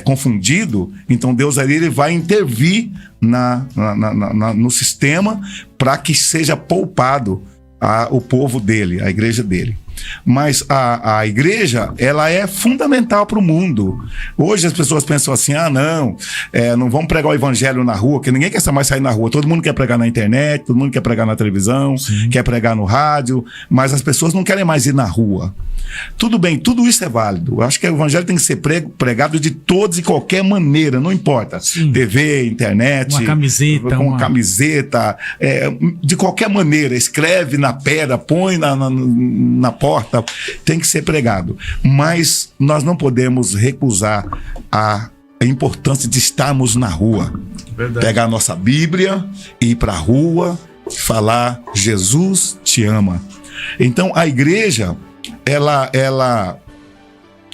confundido. Então Deus ali ele vai intervir no sistema para que seja poupado o povo dele, a igreja dele. Mas a igreja, ela é fundamental para o mundo. Hoje as pessoas pensam assim, não vamos pregar o evangelho na rua, porque ninguém quer mais sair na rua. Todo mundo quer pregar na internet, todo mundo quer pregar na televisão, quer pregar no rádio, mas as pessoas não querem mais ir na rua. Tudo bem, tudo isso é válido. Eu acho que o evangelho tem que ser pregado de todas e qualquer maneira, não importa. Sim. TV, internet, uma camiseta, camiseta, de qualquer maneira, escreve na pedra, põe na porta, tem que ser pregado. Mas nós não podemos recusar a importância de estarmos na rua. Verdade. Pegar a nossa Bíblia, ir para a rua, falar Jesus te ama. Então a igreja, ela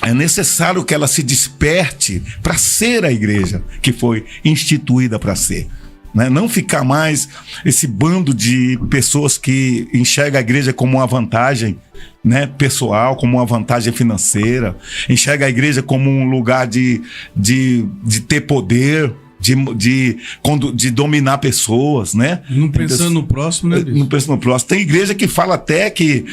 é necessário que ela se desperte para ser a igreja que foi instituída para ser. Né? Não ficar mais esse bando de pessoas que enxerga a igreja como uma vantagem, né, pessoal, como uma vantagem financeira, enxerga a igreja como um lugar de ter poder, de dominar pessoas, né? Não pensando no próximo, né? Não pensando no próximo. Tem igreja que fala até que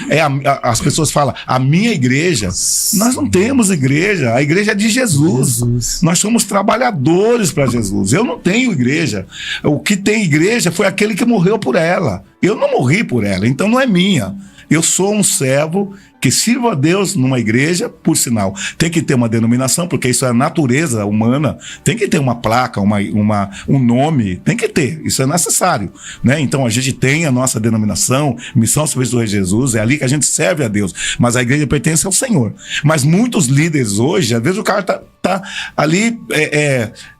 as pessoas falam, a minha igreja. Nós não temos igreja, a igreja é de Jesus. Nós somos trabalhadores para Jesus. Eu não tenho igreja. O que tem igreja foi aquele que morreu por ela. Eu não morri por ela, então não é minha. Eu sou um servo que sirvo a Deus numa igreja, por sinal. Tem que ter uma denominação, porque isso é a natureza humana. Tem que ter uma placa, um nome. Tem que ter. Isso é necessário. Né? Então a gente tem a nossa denominação, Missão Serviço do Rei Jesus. É ali que a gente serve a Deus. Mas a igreja pertence ao Senhor. Mas muitos líderes hoje, às vezes o cara tá ali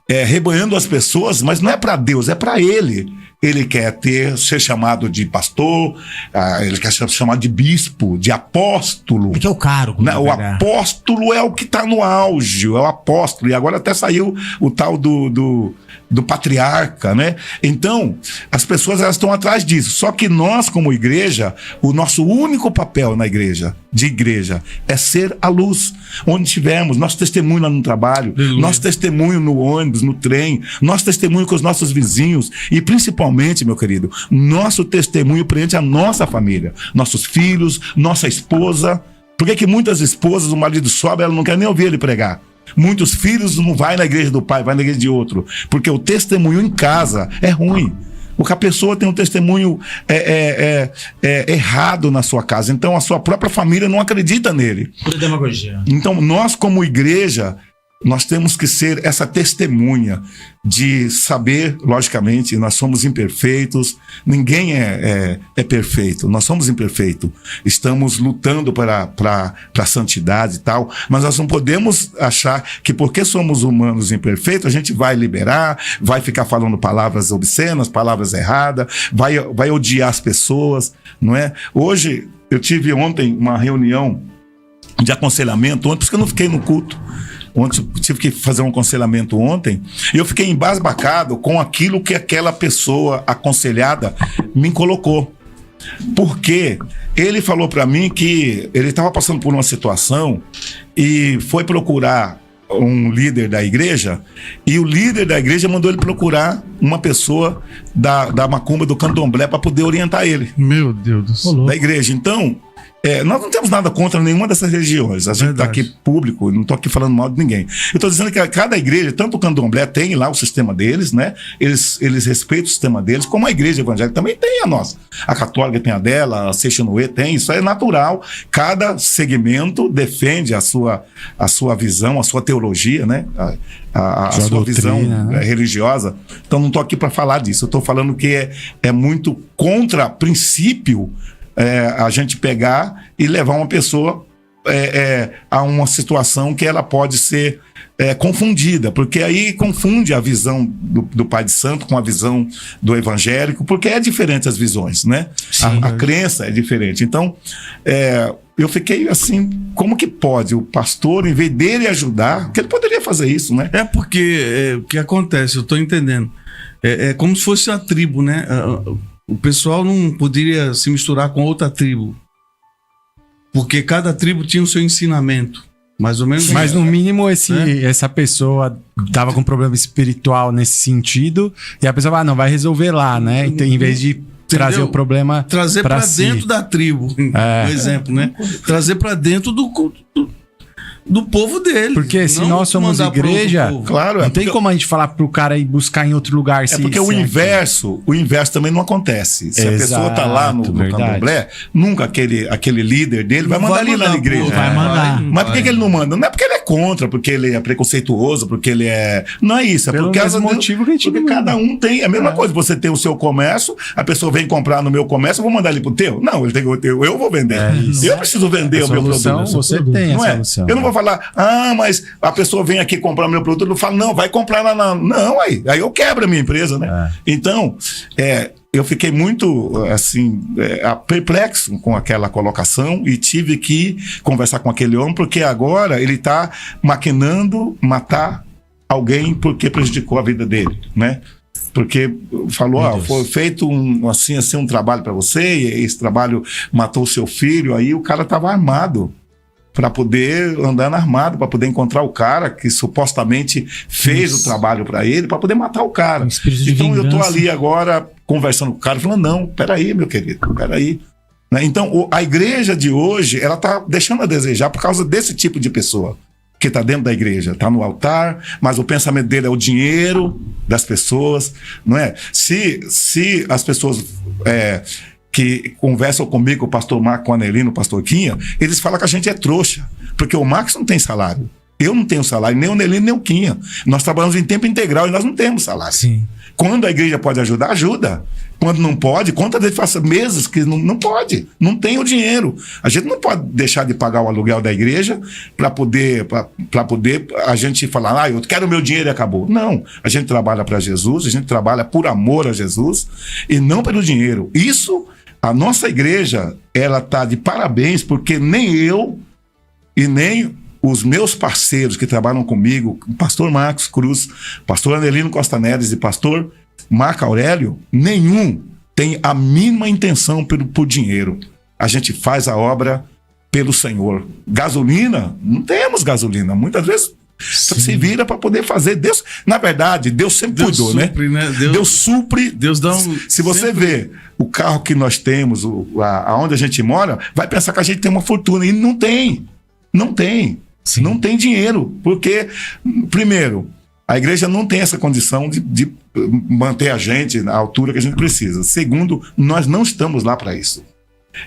rebanhando as pessoas, mas não é para Deus, é para ele. Ele quer ser chamado de pastor, ele quer ser chamado de bispo, de apóstolo. Que é o cargo. Né? O apóstolo é o que está no auge, é o apóstolo. E agora até saiu o tal do patriarca, né? Então, as pessoas elas estão atrás disso. Só que nós, como igreja, o nosso único papel na igreja, é ser a luz. Onde estivermos, nosso testemunho lá no trabalho, nosso testemunho no ônibus, no trem, nosso testemunho com os nossos vizinhos e principalmente, meu querido, nosso testemunho perante a nossa família, nossos filhos, nossa esposa. Por que muitas esposas, o marido sobe, ela não quer nem ouvir ele pregar? Muitos filhos não vai na igreja do pai, vai na igreja de outro, porque o testemunho em casa é ruim. Porque a pessoa tem um testemunho errado na sua casa. Então a sua própria família não acredita nele. Por demagogia. Então nós como igreja, nós temos que ser essa testemunha de saber, logicamente, nós somos imperfeitos, ninguém é perfeito, nós somos imperfeitos, estamos lutando para a santidade e tal, mas nós não podemos achar que porque somos humanos imperfeitos, a gente vai liberar, vai ficar falando palavras obscenas, palavras erradas, vai odiar as pessoas, não é? Hoje, eu tive ontem uma reunião de aconselhamento, ontem, porque eu não fiquei no culto. Ontem, tive que fazer um aconselhamento ontem, e eu fiquei embasbacado com aquilo que aquela pessoa aconselhada me colocou. Porque ele falou para mim que ele estava passando por uma situação e foi procurar um líder da igreja, e o líder da igreja mandou ele procurar uma pessoa da macumba, do candomblé, para poder orientar ele. Meu Deus do céu. Da igreja. Então, Nós não temos nada contra nenhuma dessas religiões. A gente está aqui público, não estou aqui falando mal de ninguém. Eu estou dizendo que cada igreja, tanto o Candomblé tem lá o sistema deles, né? Eles respeitam o sistema deles, como a igreja evangélica também tem a nossa. A católica tem a dela, a Seixinoe tem, isso é natural. Cada segmento defende a sua visão, a sua teologia, né? A sua doutrina, visão, né, religiosa. Então não estou aqui para falar disso. Eu estou falando que é muito contra princípio a gente pegar e levar uma pessoa a uma situação que ela pode ser confundida, porque aí confunde a visão do Pai de Santo com a visão do evangélico, porque é diferente as visões, né? A crença é diferente. Então, eu fiquei assim, como que pode o pastor, em vez dele ajudar, que ele poderia fazer isso, né? Porque o que acontece, eu estou entendendo, é como se fosse a tribo, né? O pessoal não poderia se misturar com outra tribo, porque cada tribo tinha o seu ensinamento, mais ou menos. Mas no mínimo essa pessoa tava com problema espiritual nesse sentido, e a pessoa vai, não, vai resolver lá, né? Então, em vez de trazer o problema trazer para dentro da tribo, por exemplo, né? Trazer para dentro do povo dele. Porque se nós somos igreja, claro, não tem como a gente falar pro cara ir buscar em outro lugar. Porque o inverso também não acontece. Se a pessoa tá lá no Candomblé, nunca aquele líder dele vai mandar ele lá na igreja. Vai mandar. Mas por que ele não manda? Não é porque ele é contra, porque ele é preconceituoso, porque ele é... Não é isso, é porque motivo que a gente porque cada um tem... É a mesma coisa, você tem o seu comércio, a pessoa vem comprar no meu comércio, eu vou mandar ele pro teu? Não, eu vou vender. Eu preciso vender o meu produto. Você tem a solução. Eu não vou falar, mas a pessoa vem aqui comprar meu produto, eu falo, não, vai comprar lá na... Não, aí eu quebro a minha empresa, né? Então, eu fiquei muito, assim, perplexo com aquela colocação e tive que conversar com aquele homem, porque agora ele está maquinando matar alguém porque prejudicou a vida dele, né? Porque falou, foi feito um trabalho para você, e esse trabalho matou o seu filho, aí o cara estava armado para poder andar armado, para poder encontrar o cara que supostamente fez o trabalho para ele, para poder matar o cara. Então eu tô ali agora conversando com o cara, falando, não, peraí, meu querido, peraí. Né? Então a igreja de hoje, ela tá deixando a desejar por causa desse tipo de pessoa que está dentro da igreja, está no altar, mas o pensamento dele é o dinheiro das pessoas, não é? Se as pessoas que conversam comigo, o pastor Marco Anelino, o pastor Quinha, eles falam que a gente é trouxa, porque o Marcos não tem salário. Eu não tenho salário, nem o Anelino, nem o Quinha. Nós trabalhamos em tempo integral e nós não temos salário. Sim. Quando a igreja pode ajudar, ajuda. Quando não pode, quantas vezes faz meses que não pode, não tem o dinheiro. A gente não pode deixar de pagar o aluguel da igreja para poder a gente falar, eu quero o meu dinheiro e acabou. Não, a gente trabalha para Jesus, a gente trabalha por amor a Jesus e não pelo dinheiro. Isso, a nossa igreja, ela está de parabéns, porque nem eu e nem os meus parceiros que trabalham comigo, o pastor Marcos Cruz, pastor Anelino Costa Neres e pastor Marco Aurélio, nenhum tem a mínima intenção por dinheiro. A gente faz a obra pelo Senhor. Gasolina? Não temos gasolina. Muitas vezes se vira para poder fazer. Deus, na verdade, Deus sempre cuidou, supre, né? Deus supre. Deus dá se você vê o carro que nós temos, aonde a gente mora, vai pensar que a gente tem uma fortuna. E não tem. Não tem. Sim. Não tem dinheiro. Porque, primeiro, a igreja não tem essa condição de manter a gente na altura que a gente precisa. Segundo, nós não estamos lá para isso.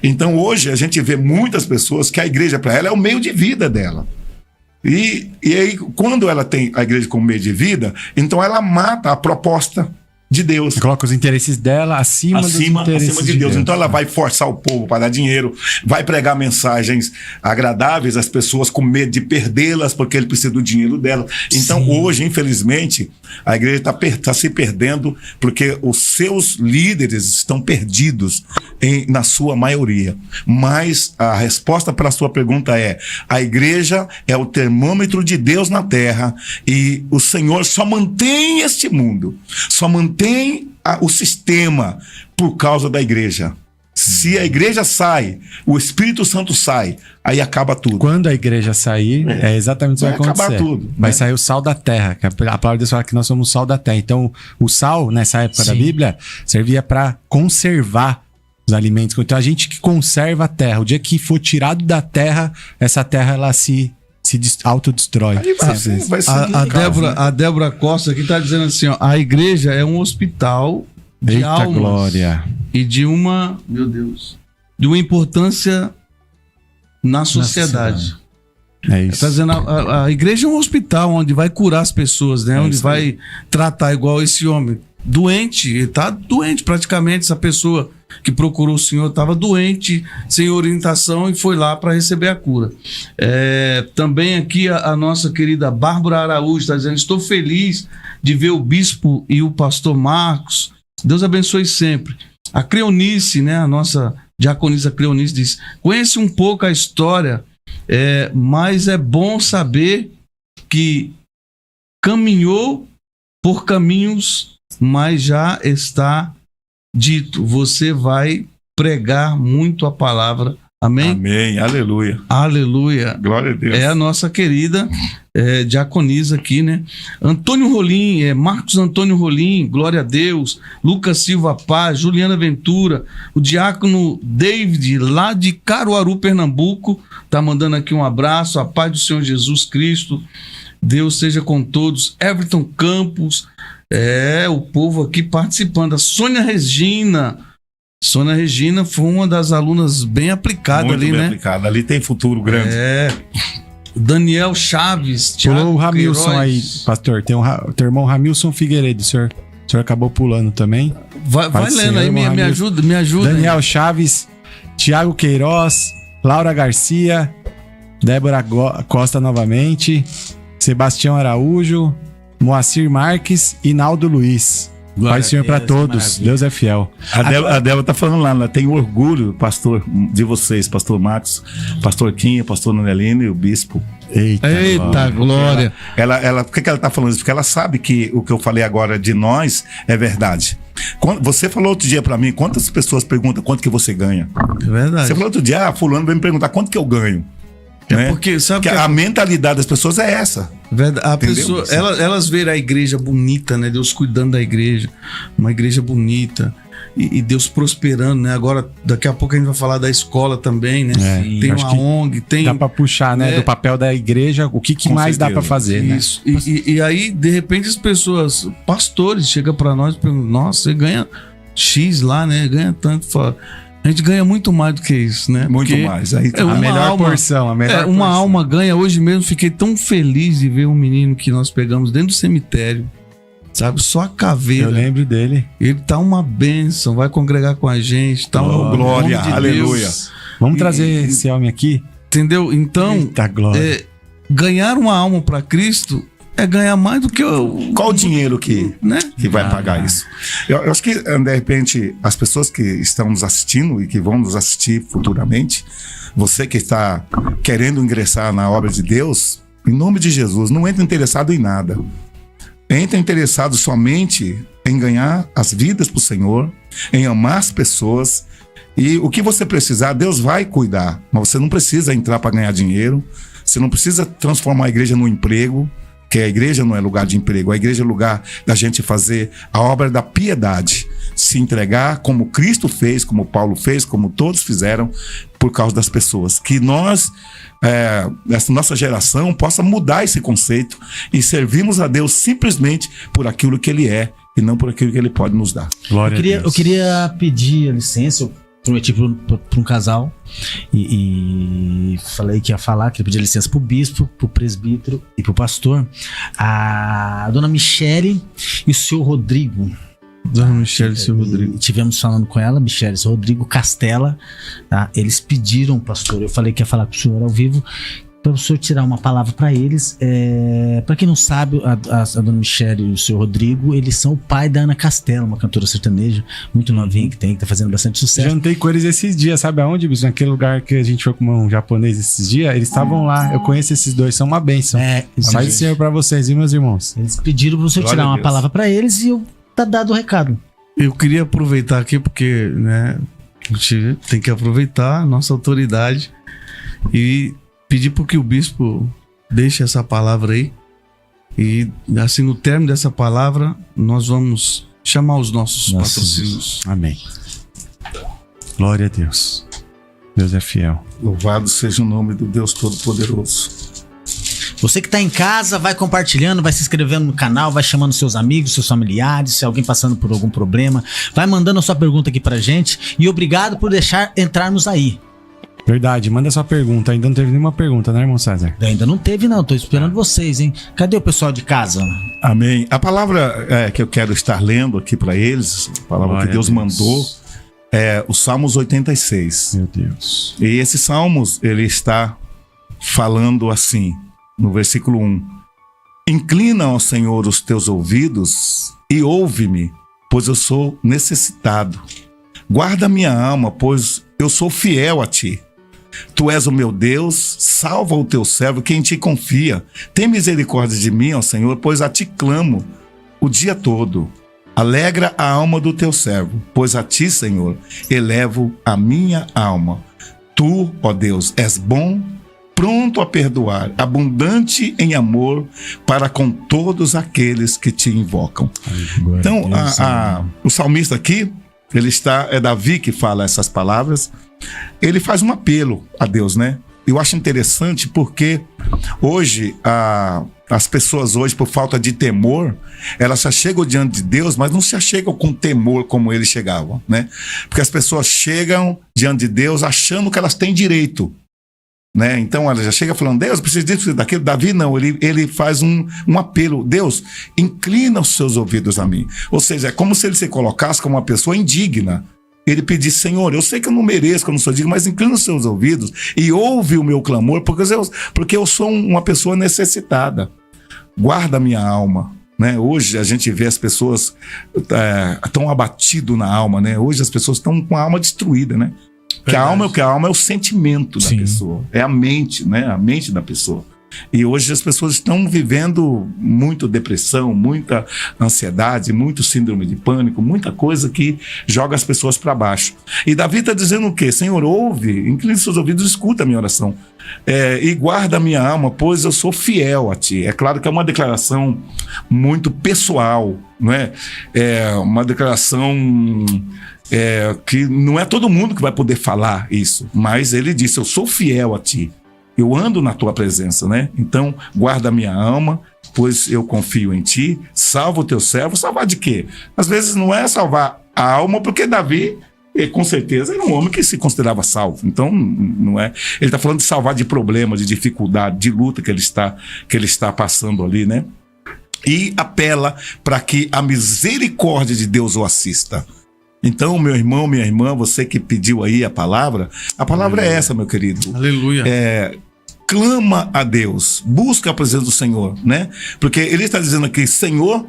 Então, hoje, a gente vê muitas pessoas que a igreja, para ela, é o meio de vida dela. E aí, quando ela tem a igreja como meio de vida, então ela mata a proposta de Deus. Coloca os interesses dela acima dos interesses de Deus. Então ela vai forçar o povo para dar dinheiro, vai pregar mensagens agradáveis às pessoas com medo de perdê-las porque ele precisa do dinheiro dela. Então hoje, infelizmente, a igreja está se perdendo porque os seus líderes estão perdidos na sua maioria. Mas a resposta para a sua pergunta é: a igreja é o termômetro de Deus na terra e o Senhor só mantém este mundo, só mantém o sistema por causa da igreja. Se a igreja sai, o Espírito Santo sai, aí acaba tudo. Quando a igreja sair, é exatamente o que vai acontecer. Acabar tudo. Vai sair o sal da terra, que a palavra de Deus fala que nós somos o sal da terra. Então, o sal, nessa época da Bíblia, servia para conservar os alimentos. Então a gente que conserva a terra. O dia que for tirado da terra, essa terra ela se autodestrói. A Débora Costa aqui tá dizendo assim, ó, a igreja é um hospital de Eita almas glória. e de uma, meu Deus, de uma importância na sociedade. É isso. Tá dizendo, a igreja é um hospital onde vai curar as pessoas, né? Onde vai tratar igual esse homem. Doente, ele tá doente praticamente. Essa pessoa que procurou o Senhor estava doente, sem orientação, e foi lá para receber a cura. Também aqui a nossa querida Bárbara Araújo está dizendo: estou feliz de ver o bispo e o pastor Marcos. Deus abençoe sempre. A Cleonice, né? A nossa diaconisa Cleonice diz: conhece um pouco a história, mas é bom saber que caminhou por caminhos, mas já está dito, você vai pregar muito a palavra. Amém? Amém, aleluia. Aleluia. Glória a Deus. É a nossa querida diaconisa aqui, né? Antônio Rolim, Marcos Antônio Rolim, glória a Deus. Lucas Silva Paz, Juliana Ventura, o diácono David, lá de Caruaru, Pernambuco, tá mandando aqui um abraço, a paz do Senhor Jesus Cristo. Deus seja com todos. Everton Campos, o povo aqui participando. A Sônia Regina foi uma das alunas bem aplicadas. Muito ali, bem né? aplicada. Ali tem futuro grande. Daniel Chaves, Pulou o Ramilson Queiroz. aí, pastor. Tem teu irmão Ramilson Figueiredo, o senhor acabou pulando também. Vai lendo aí, me ajuda. Daniel aí. Chaves, Tiago Queiroz, Laura Garcia, Débora Costa novamente, Sebastião Araújo, Moacir Marques e Naldo Luiz. Pai e Senhor para todos. Maravilha. Deus é fiel. A Débora tá falando lá, ela tem orgulho, pastor, de vocês, pastor Marcos, pastor Quinha, pastor Nanelino e o bispo. Eita glória. Por que ela tá falando isso? Porque ela sabe que o que eu falei agora de nós é verdade. Você falou outro dia para mim, quantas pessoas perguntam quanto que você ganha? É verdade. Você falou outro dia, fulano veio me perguntar quanto que eu ganho. Né? Porque, sabe que a mentalidade das pessoas é essa. A pessoa, elas veem a igreja bonita, né? Deus cuidando da igreja, uma igreja bonita e Deus prosperando, né? Agora, daqui a pouco a gente vai falar da escola também, né? Tem uma ONG, tem... Dá pra puxar, né? Do papel da igreja, o que mais certeza. Dá pra fazer, isso, né? E aí, de repente, as pessoas, pastores, chegam pra nós e perguntam: nossa, você ganha X lá, né? Ganha tanto, fala... A gente ganha muito mais do que isso, né? Muito mais. Aí a melhor porção. Uma alma ganha. Hoje mesmo fiquei tão feliz de ver um menino que nós pegamos dentro do cemitério. Sabe? Só a caveira. Eu lembro dele. Ele tá uma bênção. Vai congregar com a gente. Tá uma glória. Aleluia. Deus. Vamos trazer esse homem aqui. Entendeu? Então, eita, glória. Ganhar uma alma para Cristo é ganhar mais do que qual o dinheiro que vai pagar isso? Eu acho que, de repente, as pessoas que estão nos assistindo e que vão nos assistir futuramente, você que está querendo ingressar na obra de Deus, em nome de Jesus, não entre interessado em nada. Entre interessado somente em ganhar as vidas para o Senhor, em amar as pessoas. E o que você precisar, Deus vai cuidar. Mas você não precisa entrar para ganhar dinheiro. Você não precisa transformar a igreja num emprego. Que a igreja não é lugar de emprego, a igreja é lugar da gente fazer a obra da piedade, se entregar como Cristo fez, como Paulo fez, como todos fizeram, por causa das pessoas. Que nós, essa nossa geração, possa mudar esse conceito e servirmos a Deus simplesmente por aquilo que Ele é e não por aquilo que Ele pode nos dar. Glória a Deus. Eu queria pedir a licença, eu prometi para um casal e falei que ia falar, queria pedir licença pro bispo, pro presbítero e pro pastor, a dona Michele e o senhor Rodrigo. Dona Michele e o senhor Rodrigo. Tivemos falando com ela, Michele e o senhor Rodrigo Castela, tá? Eles pediram, pastor, eu falei que ia falar com o senhor ao vivo, para o senhor tirar uma palavra para eles. Para quem não sabe, a dona Michele e o senhor Rodrigo, eles são o pai da Ana Castela, uma cantora sertaneja muito novinha que tá fazendo bastante sucesso. Jantei com eles esses dias, sabe aonde, bicho? Naquele lugar que a gente foi com um japonês esses dias, eles estavam lá. Eu conheço esses dois, são uma bênção. Paz do Senhor para vocês, viu, meus irmãos? Eles pediram para o senhor tirar uma palavra para eles e eu tá dado o recado. Eu queria aproveitar aqui porque, né, a gente tem que aproveitar a nossa autoridade e pedir para que o bispo deixe essa palavra aí. E assim, no término dessa palavra, nós vamos chamar os nossos patrocínios. Amém. Glória a Deus. Deus é fiel. Louvado seja o nome do Deus Todo-Poderoso. Você que tá em casa, vai compartilhando, vai se inscrevendo no canal, vai chamando seus amigos, seus familiares, se alguém passando por algum problema, vai mandando a sua pergunta aqui pra gente e obrigado por deixar entrarmos aí. Verdade, manda sua pergunta. Ainda não teve nenhuma pergunta, né, irmão César? Ainda não teve não, tô esperando vocês, hein? Cadê o pessoal de casa? Amém. A palavra que eu quero estar lendo aqui para eles, a palavra Glória que Deus a Deus. mandou, é o Salmos 86. Meu Deus. E esse Salmos, ele está falando assim, no versículo 1. Inclina, ó Senhor, os teus ouvidos e ouve-me, pois eu sou necessitado. Guarda minha alma, pois eu sou fiel a ti. Tu és o meu Deus, salva o teu servo, que em ti confia. Tem misericórdia de mim, ó Senhor, pois a ti clamo o dia todo. Alegra a alma do teu servo, pois a ti, Senhor, elevo a minha alma. Tu, ó Deus, és bom, pronto a perdoar, abundante em amor para com todos aqueles que te invocam. Então, o salmista aqui, é Davi que fala essas palavras, ele faz um apelo a Deus, né? Eu acho interessante porque hoje, as pessoas hoje, por falta de temor, elas já chegam diante de Deus, mas não se chegam com temor como eles chegavam, né? Porque as pessoas chegam diante de Deus achando que elas têm direito, né? Então ela já chega falando, Deus, precisa disso, precisa daquilo. Davi não, ele faz um apelo, Deus, inclina os seus ouvidos a mim. Ou seja, é como se ele se colocasse como uma pessoa indigna. Ele pedisse, Senhor, eu sei que eu não mereço, que eu não sou digno, mas inclina os seus ouvidos e ouve o meu clamor, porque eu sou uma pessoa necessitada. Guarda a minha alma. Né? Hoje a gente vê as pessoas tão abatidas na alma, né? Hoje as pessoas estão com a alma destruída, né? Que a alma é o sentimento da pessoa, é a mente, né? A mente da pessoa. E hoje as pessoas estão vivendo muito depressão, muita ansiedade, muito síndrome de pânico, muita coisa que joga as pessoas para baixo. E Davi está dizendo o quê? Senhor, ouve, inclina seus ouvidos, escuta a minha oração. E guarda a minha alma, pois eu sou fiel a ti. É claro que é uma declaração muito pessoal, não é? É uma declaração que não é todo mundo que vai poder falar isso, mas ele disse, eu sou fiel a ti. Eu ando na tua presença, né? Então, guarda a minha alma, pois eu confio em ti. Salva o teu servo. Salvar de quê? Às vezes não é salvar a alma, porque Davi, com certeza, era um homem que se considerava salvo. Então, não é. Ele está falando de salvar de problema, de dificuldade, de luta que ele está passando ali, né? E apela para que a misericórdia de Deus o assista. Então, meu irmão, minha irmã, você que pediu aí a palavra é essa, meu querido. Aleluia. Clama a Deus, busca a presença do Senhor, né? Porque ele está dizendo aqui, Senhor,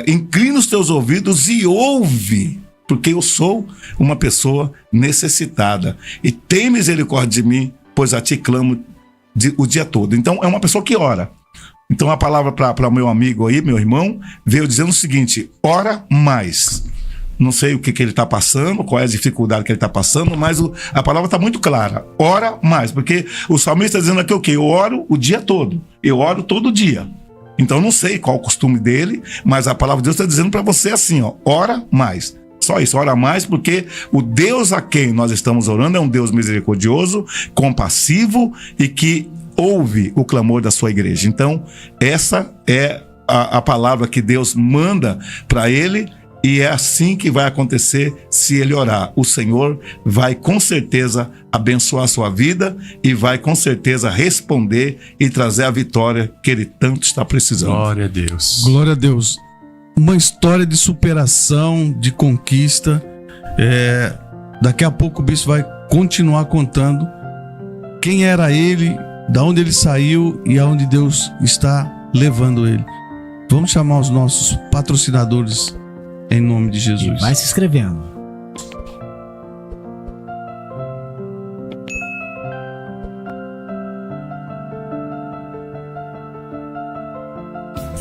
inclina os teus ouvidos e ouve, porque eu sou uma pessoa necessitada. E tem misericórdia de mim, pois a ti clamo o dia todo. Então, é uma pessoa que ora. Então, a palavra para o meu amigo aí, meu irmão, veio dizendo o seguinte, ora mais. Não sei o que ele está passando, qual é a dificuldade que ele está passando, mas a palavra está muito clara. Ora mais, porque o salmista está dizendo aqui o quê? Eu oro o dia todo. Eu oro todo dia. Então não sei qual é o costume dele, mas a palavra de Deus está dizendo para você assim, ó, ora mais. Só isso, ora mais, porque o Deus a quem nós estamos orando é um Deus misericordioso, compassivo e que ouve o clamor da sua igreja. Então, essa é a palavra que Deus manda para ele. E é assim que vai acontecer se ele orar. O Senhor vai com certeza abençoar a sua vida e vai com certeza responder e trazer a vitória que ele tanto está precisando. Glória a Deus. Glória a Deus. Uma história de superação, de conquista. Daqui a pouco o bispo vai continuar contando quem era ele, de onde ele saiu e aonde Deus está levando ele. Vamos chamar os nossos patrocinadores em nome de Jesus. Vai se inscrevendo.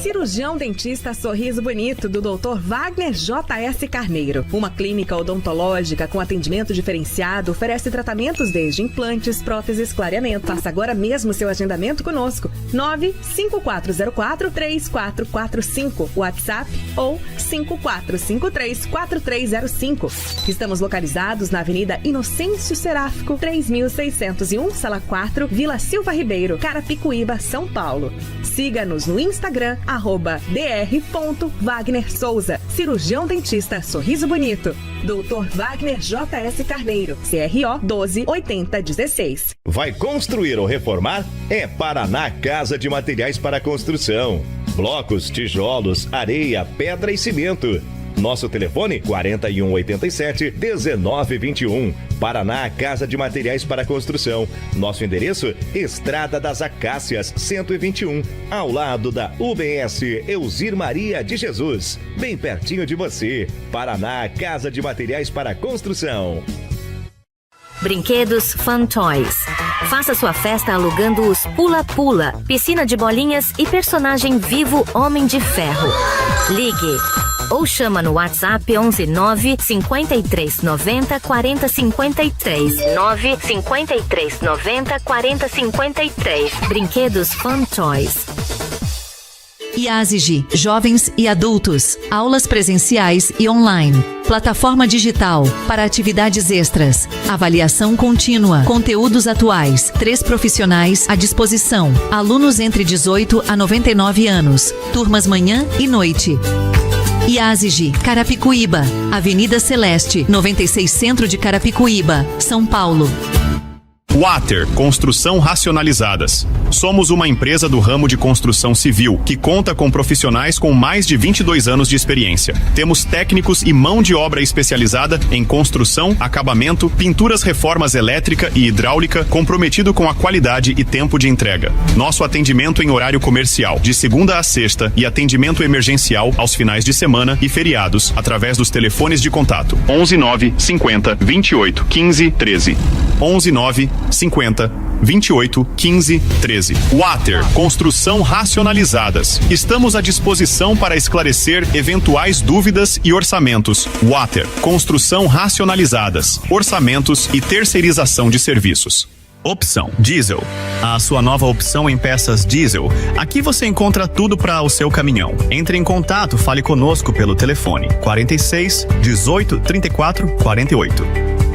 Cirurgião Dentista Sorriso Bonito, do Dr. Wagner J.S. Carneiro. Uma clínica odontológica com atendimento diferenciado oferece tratamentos desde implantes, próteses, clareamento. Faça agora mesmo seu agendamento conosco. 95404-3445, WhatsApp ou 5453-4305. Estamos localizados na Avenida Inocêncio Seráfico, 3601, Sala 4, Vila Silva Ribeiro, Carapicuíba, São Paulo. Siga-nos no Instagram, @dr.wagnersouza. Cirurgião Dentista Sorriso Bonito. Dr. Wagner J.S. Carneiro, CRO 128016. Vai construir ou reformar? É Paraná Casa de Materiais para Construção. Blocos, tijolos, areia, pedra e cimento. Nosso telefone 4187-1921. Paraná Casa de Materiais para Construção. Nosso endereço, Estrada das Acácias 121, ao lado da UBS Elzir Maria de Jesus, bem pertinho de você. Paraná Casa de Materiais para Construção. Brinquedos Fun Toys. Faça sua festa alugando os Pula Pula, piscina de bolinhas e personagem vivo Homem de Ferro. Ligue ou chama no WhatsApp 11 9 53 90 40 53. 9 53 90 40 53. Brinquedos Fun Toys. IASIG, jovens e adultos, aulas presenciais e online, plataforma digital para atividades extras, avaliação contínua, conteúdos atuais, 3 profissionais à disposição, alunos entre 18 a 99 anos, turmas manhã e noite. IASIG, Carapicuíba, Avenida Celeste, 96 Centro de Carapicuíba, São Paulo. Water Construção Racionalizadas. Somos uma empresa do ramo de construção civil que conta com profissionais com mais de 22 anos de experiência. Temos técnicos e mão de obra especializada em construção, acabamento, pinturas, reformas elétrica e hidráulica, comprometido com a qualidade e tempo de entrega. Nosso atendimento em horário comercial, de segunda a sexta, e atendimento emergencial aos finais de semana e feriados, através dos telefones de contato 11 9 50 28 15 13. 11 9 50 28 15 13. Water Construção Racionalizadas. Estamos à disposição para esclarecer eventuais dúvidas e orçamentos. Water Construção Racionalizadas. Orçamentos e terceirização de serviços. Opção Diesel. A sua nova opção em peças diesel. Aqui você encontra tudo para o seu caminhão. Entre em contato, fale conosco pelo telefone 46 18 34 48.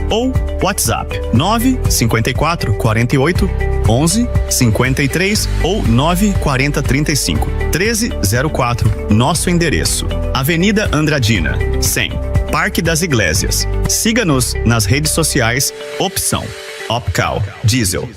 Ou WhatsApp 9 54 48 11 53 ou 9 40 35 13 04. Nosso endereço: Avenida Andradina 100, Parque das Iglesias. Siga-nos nas redes sociais. Opção Opcal Diesel.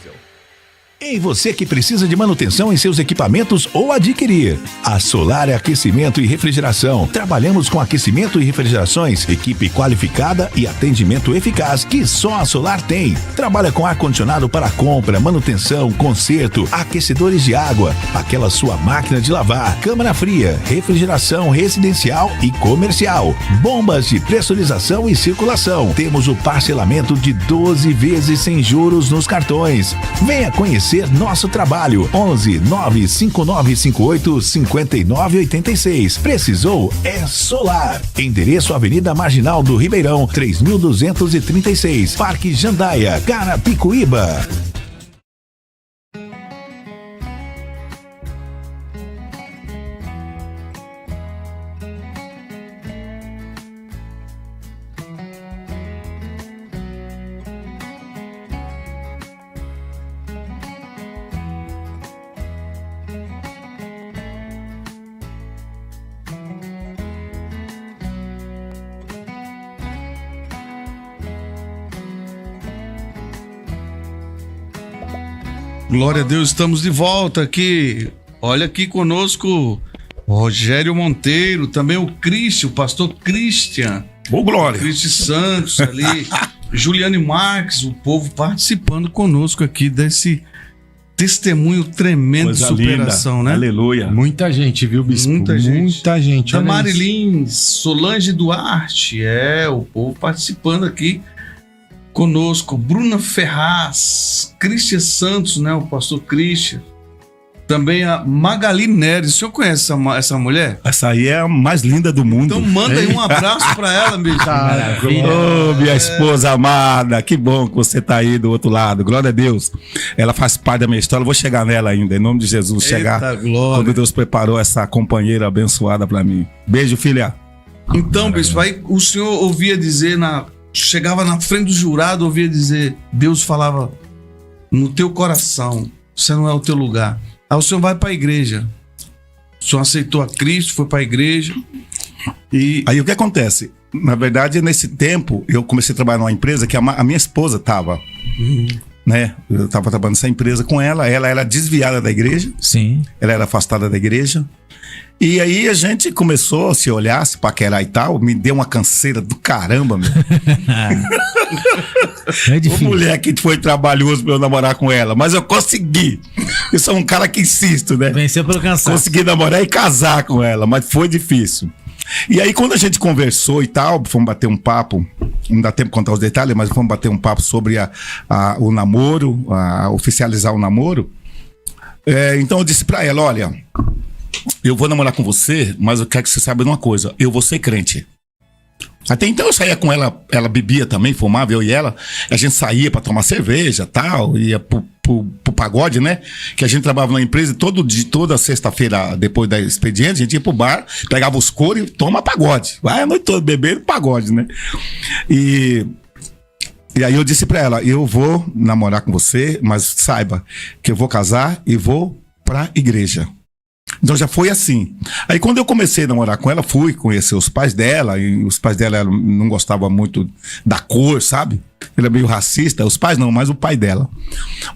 Ei, você que precisa de manutenção em seus equipamentos ou adquirir. A Solar Aquecimento e Refrigeração. Trabalhamos com aquecimento e refrigerações, equipe qualificada e atendimento eficaz que só a Solar tem. Trabalha com ar-condicionado para compra, manutenção, conserto, aquecedores de água, aquela sua máquina de lavar, câmara fria, refrigeração residencial e comercial, bombas de pressurização e circulação. Temos o parcelamento de 12 vezes sem juros nos cartões. Venha conhecer nosso trabalho. 11 95958 5986. Precisou? É Solar. Endereço: Avenida Marginal do Ribeirão, 3236, Parque Jandaia, Carapicuíba. Glória a Deus, estamos de volta aqui. Olha aqui conosco Rogério Monteiro, também o pastor Cristian. Ô, glória. Cristian Santos ali, Juliane Marques, o povo participando conosco aqui desse testemunho tremendo de superação, linda. Né? Aleluia. Muita gente, viu, bispo? Muita gente. A olha Marilyn, Solange Duarte, o povo participando aqui conosco. Bruna Ferraz, Cristian Santos, né? O pastor Cristian. Também a Magali Neres. O senhor conhece essa mulher? Essa aí é a mais linda do mundo. Então manda aí um abraço pra ela, bicho. Ô, minha esposa amada, que bom que você tá aí do outro lado. Glória a Deus. Ela faz parte da minha história. Eu vou chegar nela ainda, em nome de Jesus. Chegar quando Deus preparou essa companheira abençoada pra mim. Beijo, filha. Então, bispo, aí o senhor ouvia dizer, chegava na frente do jurado, ouvia dizer, Deus falava no teu coração, você não é o teu lugar. Aí o senhor vai pra igreja. O senhor aceitou a Cristo, foi pra igreja. E aí o que acontece? Na verdade, nesse tempo, eu comecei a trabalhar numa empresa que a minha esposa tava. Né? Eu tava trabalhando nessa empresa com ela. Ela era desviada da igreja. Sim. Ela era afastada da igreja. E aí a gente começou a se olhar, se paquerar e tal. Me deu uma canseira do caramba, meu. É difícil. Uma mulher que foi trabalhoso pra eu namorar com ela. Mas eu consegui. Eu sou um cara que insisto, né? Venceu pelo cansaço. Consegui namorar e casar com ela, mas foi difícil. E aí quando a gente conversou e tal, fomos bater um papo, não dá tempo de contar os detalhes, mas fomos bater um papo sobre o namoro, oficializar o namoro. Então eu disse pra ela, olha, eu vou namorar com você, mas eu quero que você saiba de uma coisa, eu vou ser crente. Até então eu saía com ela, ela bebia também, fumava, eu e ela, a gente saía pra tomar cerveja, tal, ia pro pagode, né? Que a gente trabalhava na empresa e toda sexta-feira, depois da expediente, a gente ia pro bar, pegava os coros e toma pagode. Vai a noite toda bebendo pagode, né? E aí eu disse pra ela, eu vou namorar com você, mas saiba que eu vou casar e vou pra igreja. Então já foi assim. Aí quando eu comecei a namorar com ela, fui conhecer os pais dela, e os pais dela não gostavam muito da cor, sabe? Ele é meio racista, os pais não, mas o pai dela.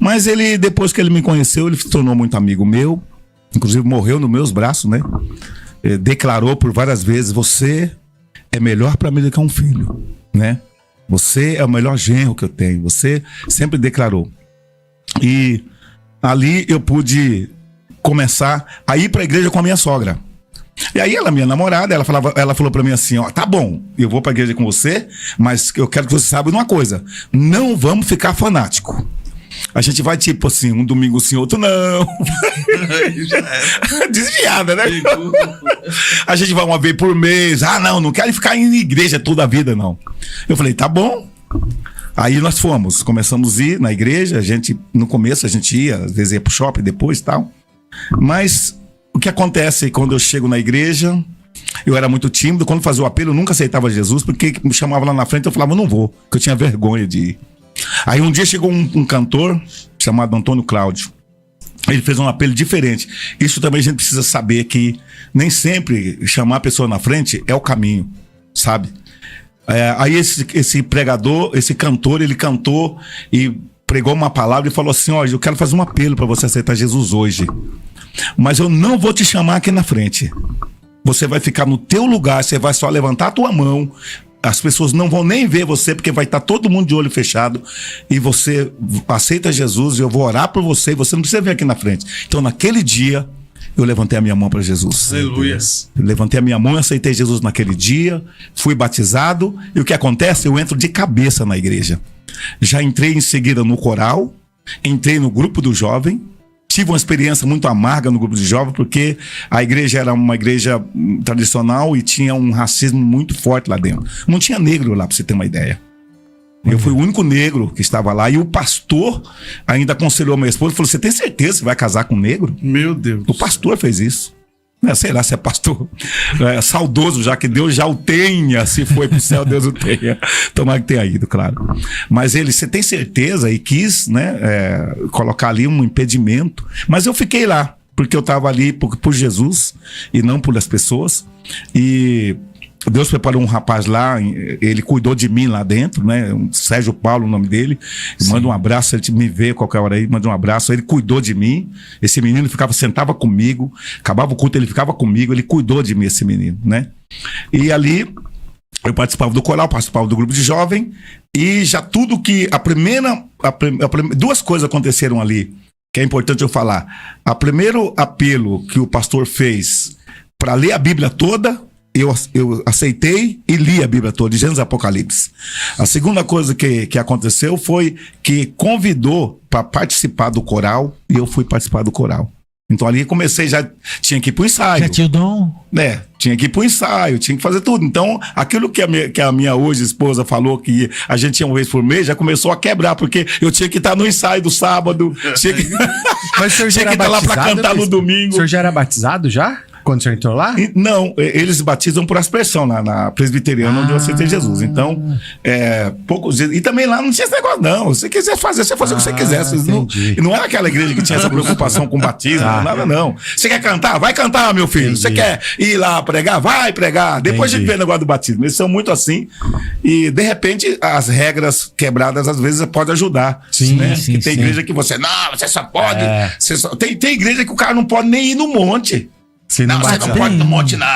Mas ele, depois que ele me conheceu, ele se tornou muito amigo meu, inclusive morreu nos meus braços, né? Ele declarou por várias vezes, você é melhor pra mim do que um filho, né? Você é o melhor genro que eu tenho, você sempre declarou. E ali eu pude começar a ir pra igreja com a minha sogra. E aí ela, minha namorada, ela falou pra mim assim, ó, tá bom, eu vou pra igreja com você, mas eu quero que você saiba de uma coisa, não vamos ficar fanático. A gente vai tipo assim, um domingo sim, outro não. Desviada, né? A gente vai uma vez por mês. Ah, não quero ficar em igreja toda a vida, não. Eu falei, tá bom. Aí nós começamos a ir na igreja, no começo a gente ia, às vezes ia pro shopping depois e tal. Mas o que acontece quando eu chego na igreja, eu era muito tímido, quando fazia o apelo eu nunca aceitava Jesus, porque me chamava lá na frente eu falava, não vou, porque eu tinha vergonha de ir. Aí um dia chegou um cantor chamado Antônio Cláudio, ele fez um apelo diferente. Isso também a gente precisa saber que nem sempre chamar a pessoa na frente é o caminho, sabe? Aí esse pregador, esse cantor, ele cantou e pregou uma palavra e falou assim, ó, eu quero fazer um apelo para você aceitar Jesus hoje, mas eu não vou te chamar aqui na frente, você vai ficar no teu lugar, você vai só levantar a tua mão, as pessoas não vão nem ver você, porque vai estar todo mundo de olho fechado, e você aceita Jesus, e eu vou orar por você, e você não precisa vir aqui na frente. Então naquele dia eu levantei a minha mão para Jesus. Aleluia. Eu levantei a minha mão e aceitei Jesus naquele dia, fui batizado, e o que acontece? Eu entro de cabeça na igreja. Já entrei em seguida no coral, entrei no grupo do jovem, tive uma experiência muito amarga no grupo de jovem, porque a igreja era uma igreja tradicional e tinha um racismo muito forte lá dentro. Não tinha negro lá, pra você ter uma ideia. Eu fui o único negro que estava lá, e o pastor ainda aconselhou minha esposa, falou, você tem certeza que você vai casar com um negro? Meu Deus. O pastor fez isso. Sei lá se é pastor saudoso, já que Deus já o tenha, se foi pro céu, Deus o tenha. Tomara que tenha ido, claro. Mas você tem certeza, e quis, né, colocar ali um impedimento. Mas eu fiquei lá, porque eu estava ali por Jesus e não por as pessoas. E Deus preparou um rapaz lá, ele cuidou de mim lá dentro, né? Sérgio Paulo, o nome dele. Manda um abraço, ele me vê qualquer hora aí, manda um abraço. Ele cuidou de mim. Esse menino sentava comigo, acabava o culto, ele ficava comigo, ele cuidou de mim, esse menino, né? E ali eu participava do coral, participava do grupo de jovem, e já tudo que duas coisas aconteceram ali, que é importante eu falar. O primeiro apelo que o pastor fez para ler a Bíblia toda, eu aceitei e li a Bíblia toda, de Gênesis e Apocalipse. A segunda coisa que aconteceu foi que convidou para participar do coral, e eu fui participar do coral. Então ali comecei, já tinha que ir pro ensaio. Já tinha o dom? Tinha que ir pro ensaio, tinha que fazer tudo. Então, aquilo que a minha hoje esposa falou que a gente ia uma vez por mês, já começou a quebrar, porque eu tinha que estar no ensaio do sábado, tinha que, Mas o senhor já tinha que era estar lá pra batizado, cantar no domingo. O senhor já era batizado já? Quando o senhor entrou lá? Não, eles batizam por aspersão na presbiteriana onde eu aceitei Jesus. Então, poucos dias. E também lá não tinha esse negócio, não. Se você quiser fazer, você fazia o que você quisesse. Não era aquela igreja que tinha essa preocupação com batismo, nada não. Você quer cantar? Vai cantar, meu filho. Você quer ir lá pregar? Vai pregar. Depois a gente vê o negócio do batismo. Eles são muito assim. E, de repente, as regras quebradas, às vezes, pode ajudar. Sim, né? sim, tem igreja que você só pode. Tem igreja que o cara não pode nem ir no monte. Você não pode no monte, não.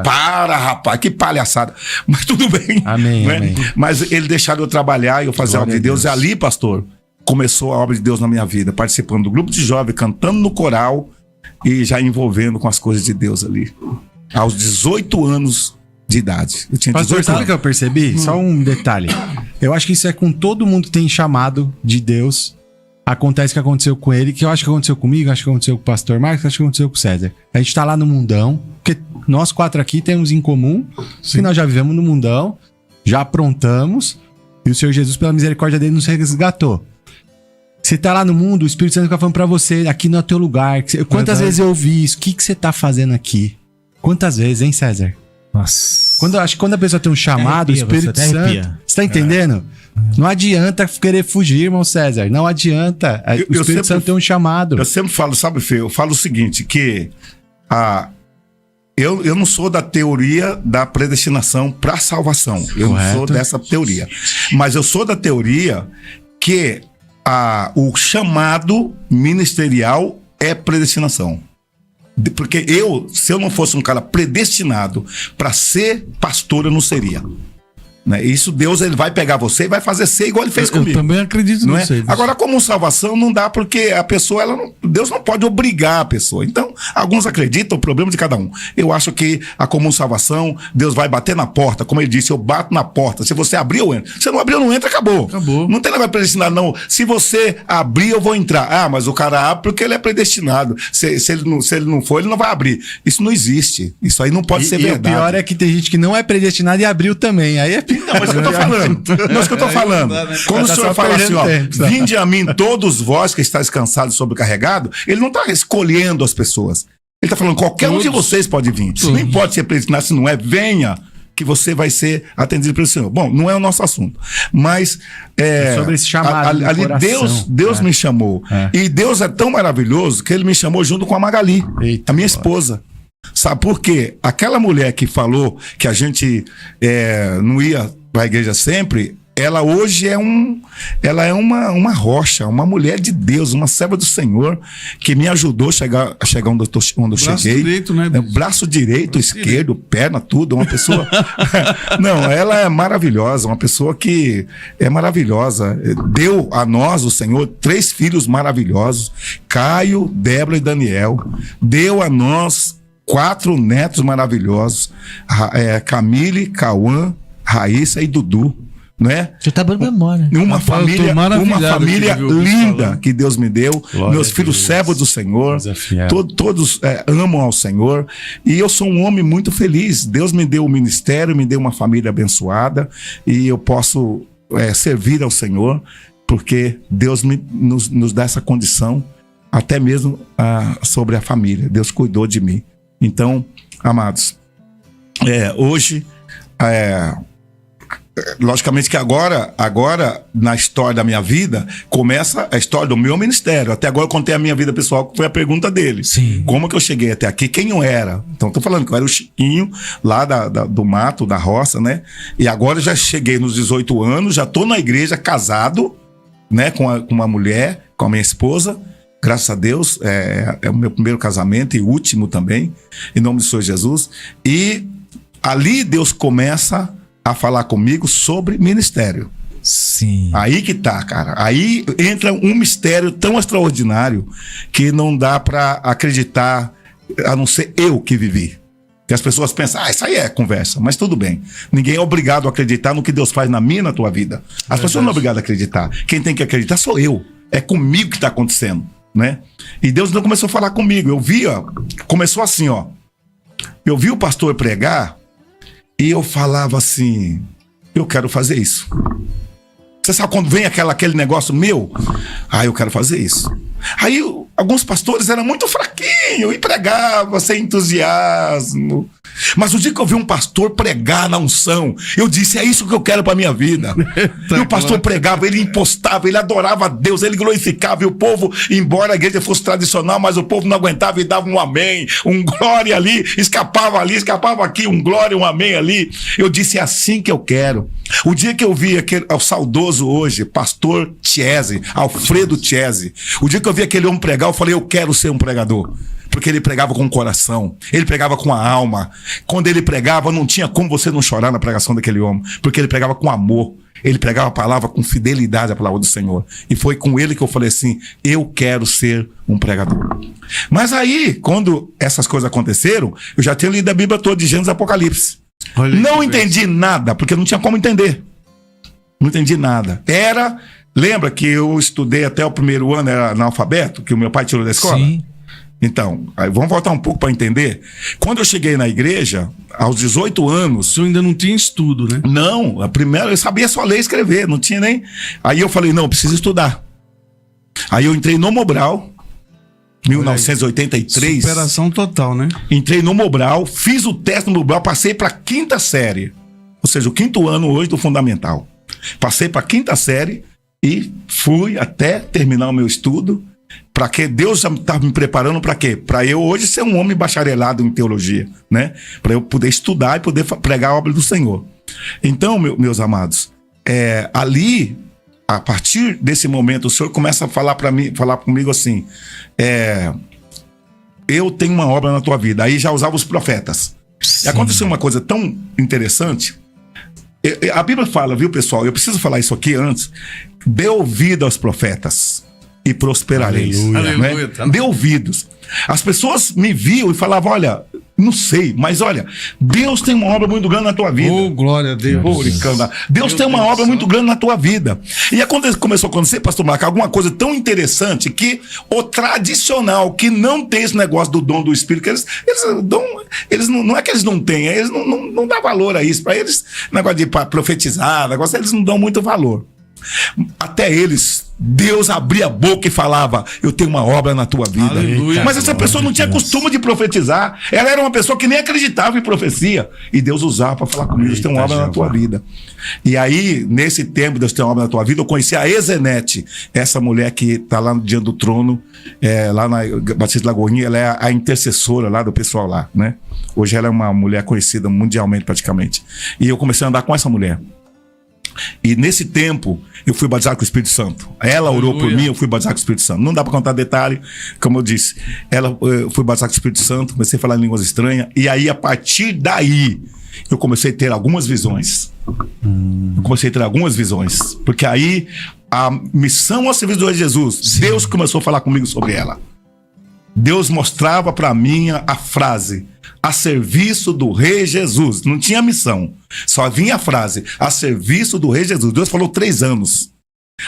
Para, rapaz, que palhaçada. Mas tudo bem. Amém, né? amém. Mas ele deixaram eu trabalhar e eu fazer a obra de Deus. E ali, pastor, começou a obra de Deus na minha vida. Participando do grupo de jovens, cantando no coral e já envolvendo com as coisas de Deus ali. Aos 18 anos de idade. Eu tinha 18 Pastor, sabe o anos. que eu percebi? Só um detalhe. Eu acho que isso é com todo mundo que tem chamado de Deus. Acontece o que aconteceu com ele, que eu acho que aconteceu comigo, acho que aconteceu com o pastor Marcos, acho que aconteceu com o César. A gente tá lá no mundão, porque nós 4 aqui temos em comum, que nós já vivemos no mundão, já aprontamos, e o Senhor Jesus, pela misericórdia dele, nos resgatou. Você tá lá no mundo, o Espírito Santo fica falando pra você, aqui não é o teu lugar. Quantas vezes eu ouvi isso? O que você tá fazendo aqui? Quantas vezes, hein, César? Nossa. Acho que quando a pessoa tem um chamado, o Espírito Santo... Você tá entendendo? Não adianta querer fugir, irmão César. Não adianta. O Espírito Santo tem um chamado. Eu sempre falo, sabe, Fê? Eu falo o seguinte, que eu não sou da teoria da predestinação para salvação. Eu não sou dessa teoria. Mas eu sou da teoria que o chamado ministerial é predestinação. Porque se eu não fosse um cara predestinado para ser pastor, eu não seria. Né? Isso Deus ele vai pegar você e vai fazer ser igual ele fez comigo. Eu também acredito não nisso. Agora, como salvação, não dá porque a pessoa, Deus não pode obrigar a pessoa. Então, alguns acreditam, o problema de cada um. Eu acho que a comum salvação, Deus vai bater na porta. Como ele disse, eu bato na porta. Se você abrir, eu entro. Se não abrir, eu não entro, acabou. Não tem negócio predestinado, não. Se você abrir, eu vou entrar. Mas o cara abre porque ele é predestinado. Se ele não for, ele não vai abrir. Isso não existe. Isso aí não pode ser verdade. E o pior é que tem gente que não é predestinado e abriu também. Aí é pior. Não, mas é o que eu tô falando. Não é o que eu tô falando. Quando o senhor fala assim, vinde a mim todos vós que estáis cansados e sobrecarregados, ele não tá escolhendo as pessoas. Ele tá falando, qualquer um de vocês pode vir. Não importa se é predestinado, se não é, venha, que você vai ser atendido pelo Senhor. Bom, não é o nosso assunto. Mas sobre esse chamado ali Deus me chamou. E Deus é tão maravilhoso que ele me chamou junto com a Magali, a minha esposa. Sabe por quê? Aquela mulher que falou que a gente não ia para a igreja sempre, ela hoje é uma rocha, uma mulher de Deus, uma serva do Senhor, que me ajudou a chegar onde eu cheguei. Direito, né, braço direito, esquerdo, perna, tudo. Uma pessoa. Não, ela é maravilhosa, uma pessoa que é maravilhosa. Deu a nós, o Senhor, 3 filhos maravilhosos: Caio, Débora e Daniel. Deu a nós 4 netos maravilhosos: Camille, Cauã, Raíssa e Dudu, né? Você tá dando memória. Uma família linda que Deus me deu. Glória meus filhos servos do Senhor. Todos amam ao Senhor. E eu sou um homem muito feliz. Deus me deu um ministério, me deu uma família abençoada. E eu posso servir ao Senhor, porque Deus nos dá essa condição, até mesmo sobre a família. Deus cuidou de mim. Então, amados, hoje, logicamente que agora, na história da minha vida, começa a história do meu ministério. Até agora eu contei a minha vida pessoal, que foi a pergunta dele. Sim. Como que eu cheguei até aqui? Quem eu era? Então, tô falando que eu era o Chiquinho, lá do mato, da roça, né? E agora já cheguei nos 18 anos, já tô na igreja, casado, né? Com uma mulher, com a minha esposa. Graças a Deus, é o meu primeiro casamento e último também, em nome do Senhor Jesus. E ali Deus começa a falar comigo sobre ministério. Sim. Aí que tá, cara. Aí entra um mistério tão extraordinário que não dá pra acreditar, a não ser eu que vivi. Que as pessoas pensam, isso aí é conversa, mas tudo bem. Ninguém é obrigado a acreditar no que Deus faz na minha e na tua vida. As pessoas não são obrigadas a acreditar. Quem tem que acreditar sou eu. É comigo que tá acontecendo. né? E Deus então começou a falar comigo. Eu via, começou assim, ó. Eu vi o pastor pregar e eu falava assim, eu quero fazer isso. Você sabe quando vem aquele negócio meu? Eu quero fazer isso. Aí alguns pastores eram muito fraquinhos e pregavam sem entusiasmo. Mas o dia que eu vi um pastor pregar na unção, eu disse, é isso que eu quero pra minha vida. E o pastor pregava, ele impostava, ele adorava a Deus, ele glorificava, e o povo, embora a igreja fosse tradicional, mas o povo não aguentava e dava um amém, um glória ali, escapava aqui, um glória, um amém ali. Eu disse, é assim que eu quero. O dia que eu vi o saudoso hoje, pastor Tiese, Alfredo Tiese, o dia que eu vi aquele homem pregar, eu falei, eu quero ser um pregador. Porque ele pregava com o coração, ele pregava com a alma. Quando ele pregava, não tinha como você não chorar na pregação daquele homem, porque ele pregava com amor, ele pregava a palavra com fidelidade à palavra do Senhor. E foi com ele que eu falei assim, eu quero ser um pregador. Mas aí, quando essas coisas aconteceram, eu já tinha lido a Bíblia toda, de Gênesis e Apocalipse. Não entendi nada, porque não tinha como entender. Não entendi nada. Lembra que eu estudei até o primeiro ano, era analfabeto, que o meu pai tirou da escola? Sim. Então, vamos voltar um pouco para entender. Quando eu cheguei na igreja, aos 18 anos... O senhor ainda não tinha estudo, né? Não, eu sabia só ler e escrever, não tinha nem... Aí eu falei, não, eu preciso estudar. Aí eu entrei no Mobral, 1983. Superação total, né? Entrei no Mobral, fiz o teste no Mobral, passei para a 5ª série. Ou seja, o 5º ano hoje do Fundamental. Passei para a 5ª série e fui até terminar o meu estudo. Para que Deus já estava me preparando para quê? Para eu hoje ser um homem bacharelado em teologia, né? Para eu poder estudar e poder pregar a obra do Senhor. Então, meus amados, ali, a partir desse momento, o Senhor começa a falar comigo assim, eu tenho uma obra na tua vida. Aí já usava os profetas. Sim. E aconteceu uma coisa tão interessante. A Bíblia fala, viu, pessoal? Eu preciso falar isso aqui antes. Dê ouvido aos profetas e prosperareis. Aleluia. Né? Dê ouvidos. As pessoas me viam e falavam, olha, não sei, mas olha, Deus tem uma obra muito grande na tua vida. Oh, glória a Deus. Deus tem uma obra muito grande na tua vida. E começou a acontecer, pastor Marco, alguma coisa tão interessante que o tradicional, que não tem esse negócio do dom do Espírito, não é que eles não têm, eles não dão valor a isso. Para eles, negócio de profetizar, eles não dão muito valor. Até eles, Deus abria a boca e falava, eu tenho uma obra na tua vida. Aleluia. Mas essa pessoa não tinha costume de profetizar. Ela era uma pessoa que nem acreditava em profecia. E Deus usava para falar comigo, Deus tem uma obra na tua vida. E aí, nesse tempo, Deus tem uma obra na tua vida, eu conheci a Ezenete, essa mulher que está lá diante do trono, lá na Batista de Lagoinha. Ela é a intercessora lá do pessoal lá, né? Hoje ela é uma mulher conhecida mundialmente praticamente. E eu comecei a andar com essa mulher. E nesse tempo eu fui batizado com o Espírito Santo. Ela orou por mim, eu fui batizado com o Espírito Santo. Não dá para contar detalhe, como eu disse. Eu fui batizado com o Espírito Santo, comecei a falar em línguas estranhas. E aí, a partir daí, eu comecei a ter algumas visões. Porque aí, a missão ao serviço do Rei Jesus, sim, Deus começou a falar comigo sobre ela. Deus mostrava para mim a frase, a serviço do Rei Jesus. Não tinha missão, só vinha a frase, a serviço do Rei Jesus. Deus falou 3 anos,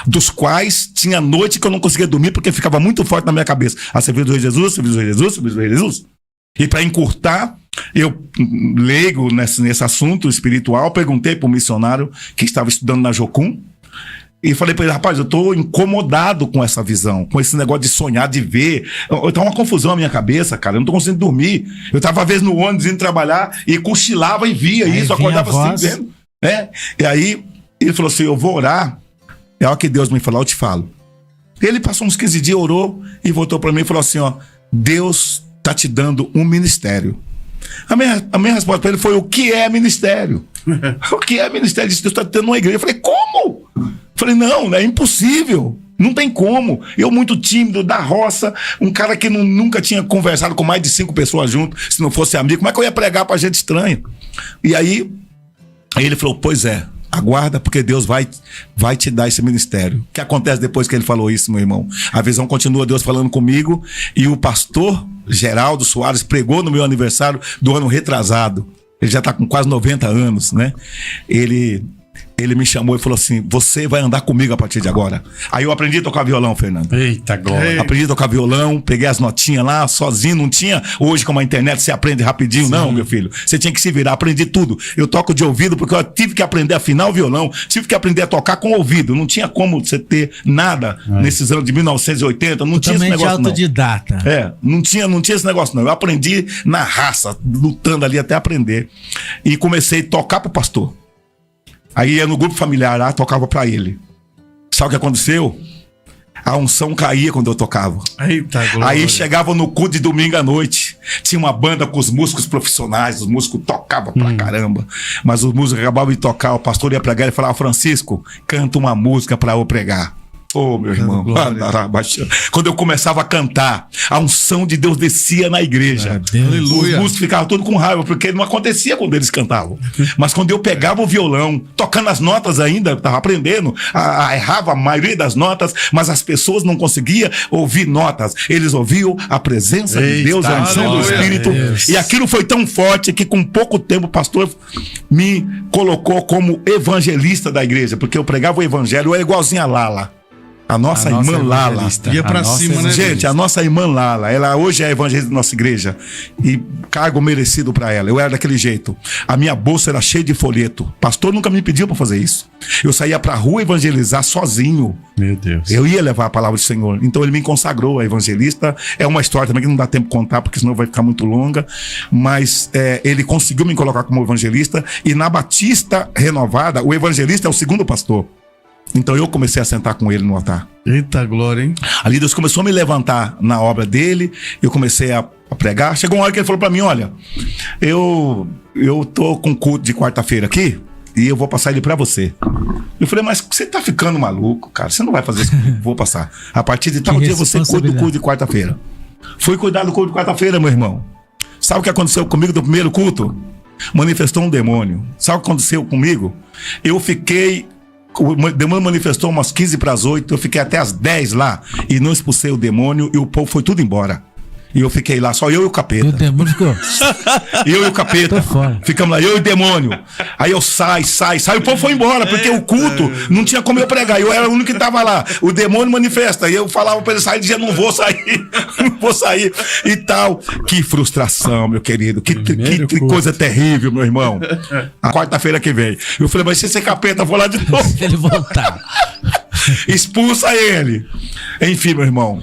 dos quais tinha noite que eu não conseguia dormir porque ficava muito forte na minha cabeça. A serviço do Rei Jesus, serviço do Rei Jesus, serviço do Rei Jesus. E para encurtar, eu, leigo nesse assunto espiritual, perguntei para um missionário que estava estudando na Jocum, e falei para ele, rapaz, eu tô incomodado com essa visão, com esse negócio de sonhar, de ver. Tá uma confusão na minha cabeça, cara. Eu não tô conseguindo dormir. Eu tava, às vezes, no ônibus indo trabalhar e cochilava e via aí isso, acordava assim, vendo. E aí, ele falou assim, eu vou orar. É hora que Deus me falou, eu te falo. Ele passou uns 15 dias, orou e voltou para mim e falou assim, ó, Deus tá te dando um ministério. A minha resposta para ele foi, o que é ministério? O que é ministério? Deus está tendo uma igreja. Eu falei, como? Falei, não, é impossível. Não tem como. Eu muito tímido, da roça, um cara que nunca tinha conversado com mais de 5 pessoas juntos, se não fosse amigo, como é que eu ia pregar pra gente estranha? E aí ele falou, pois é, aguarda, porque Deus vai te dar esse ministério. O que acontece depois que ele falou isso, meu irmão? A visão continua, Deus falando comigo, e o pastor Geraldo Soares pregou no meu aniversário do ano retrasado. Ele já está com quase 90 anos, né? Ele ele me chamou e falou assim: você vai andar comigo a partir de agora. Aí eu aprendi a tocar violão, Fernando. Eita, glória. Aprendi a tocar violão, peguei as notinhas lá, sozinho, não tinha. Hoje, como a internet, você aprende rapidinho. Sim. Não, meu filho. Você tinha que se virar, aprendi tudo. Eu toco de ouvido porque eu tive que aprender a afinar o violão, tive que aprender a tocar com o ouvido. Não tinha como você ter nada nesses anos de 1980, não tinha esse negócio, autodidata. Não tinha esse negócio, não. Eu aprendi na raça, lutando ali até aprender. E comecei a tocar pro pastor. Aí ia no grupo familiar lá, tocava pra ele. Sabe o que aconteceu? A unção caía quando eu tocava. Eita, glória. Aí chegava no culto de domingo à noite, tinha uma banda com os músicos profissionais, os músicos tocavam pra caramba. Mas os músicos acabavam de tocar, o pastor ia pregar e falava: Francisco, canta uma música pra eu pregar. Ô, meu irmão, quando eu começava a cantar, a unção de Deus descia na igreja. Os músicos ficavam todos com raiva, porque não acontecia quando eles cantavam. Mas quando eu pegava o violão, tocando as notas ainda, estava aprendendo, errava a maioria das notas, mas as pessoas não conseguiam ouvir notas. Eles ouviam a presença de Deus, a unção do Espírito. E aquilo foi tão forte que com pouco tempo o pastor me colocou como evangelista da igreja, porque eu pregava o evangelho, eu era igualzinho a Lala. A nossa irmã Lala. Ia pra cima, né? Gente, a nossa irmã Lala, ela hoje é evangelista da nossa igreja. E cargo merecido pra ela. Eu era daquele jeito. A minha bolsa era cheia de folheto. Pastor nunca me pediu pra fazer isso. Eu saía pra rua evangelizar sozinho. Meu Deus. Eu ia levar a palavra do Senhor. Então ele me consagrou a evangelista. É uma história também que não dá tempo de contar, porque senão vai ficar muito longa. Mas ele conseguiu me colocar como evangelista. E na Batista Renovada, o evangelista é o segundo pastor. Então eu comecei a sentar com ele no altar. Eita glória, hein? Ali Deus começou a me levantar na obra dele. Eu comecei a pregar. Chegou uma hora que ele falou pra mim: olha, eu tô com culto de quarta-feira aqui e eu vou passar ele pra você. Eu falei: mas você tá ficando maluco, cara? Você não vai fazer isso comigo. Vou passar. A partir de tal dia você cuida do culto de quarta-feira. Fui cuidar do culto de quarta-feira, meu irmão. Sabe o que aconteceu comigo do primeiro culto? Manifestou um demônio. Sabe o que aconteceu comigo? Eu fiquei... O demônio manifestou umas 15:08, eu fiquei até as 10 lá e não expulsei o demônio e o povo foi tudo embora. E eu fiquei lá, só eu e o capeta. O demônio ficou. Eu e o capeta. Ficamos lá, eu e o demônio. Aí eu saio. O povo foi embora, porque o culto não tinha como eu pregar. Eu era o único que tava lá. O demônio manifesta. E eu falava pra ele sair, dizia: não vou sair. E tal. Que frustração, meu querido. Que coisa terrível, meu irmão. A quarta-feira que vem. Eu falei: mas se esse capeta for lá de novo. Se ele voltar. Expulsa ele. Enfim, meu irmão.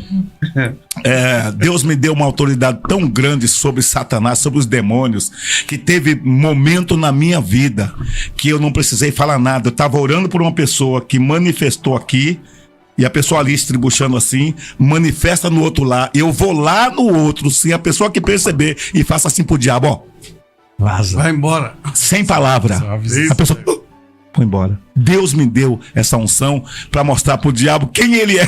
Deus me deu uma autoridade tão grande sobre Satanás, sobre os demônios, que teve momento na minha vida que eu não precisei falar nada. Eu estava orando por uma pessoa que manifestou aqui, e a pessoa ali estribuchando assim, manifesta no outro lá. Eu vou lá no outro, se a pessoa que perceber, e faça assim pro diabo: ó, vaza. Vai embora. Sem palavra. A pessoa... foi embora. Deus me deu essa unção para mostrar pro diabo quem ele é.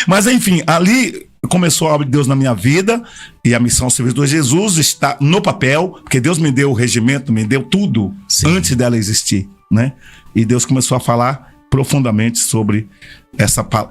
Mas enfim, ali começou a obra de Deus na minha vida, e a missão ao serviço de Jesus está no papel, porque Deus me deu o regimento, me deu tudo. Sim. Antes dela existir, né? E Deus começou a falar profundamente sobre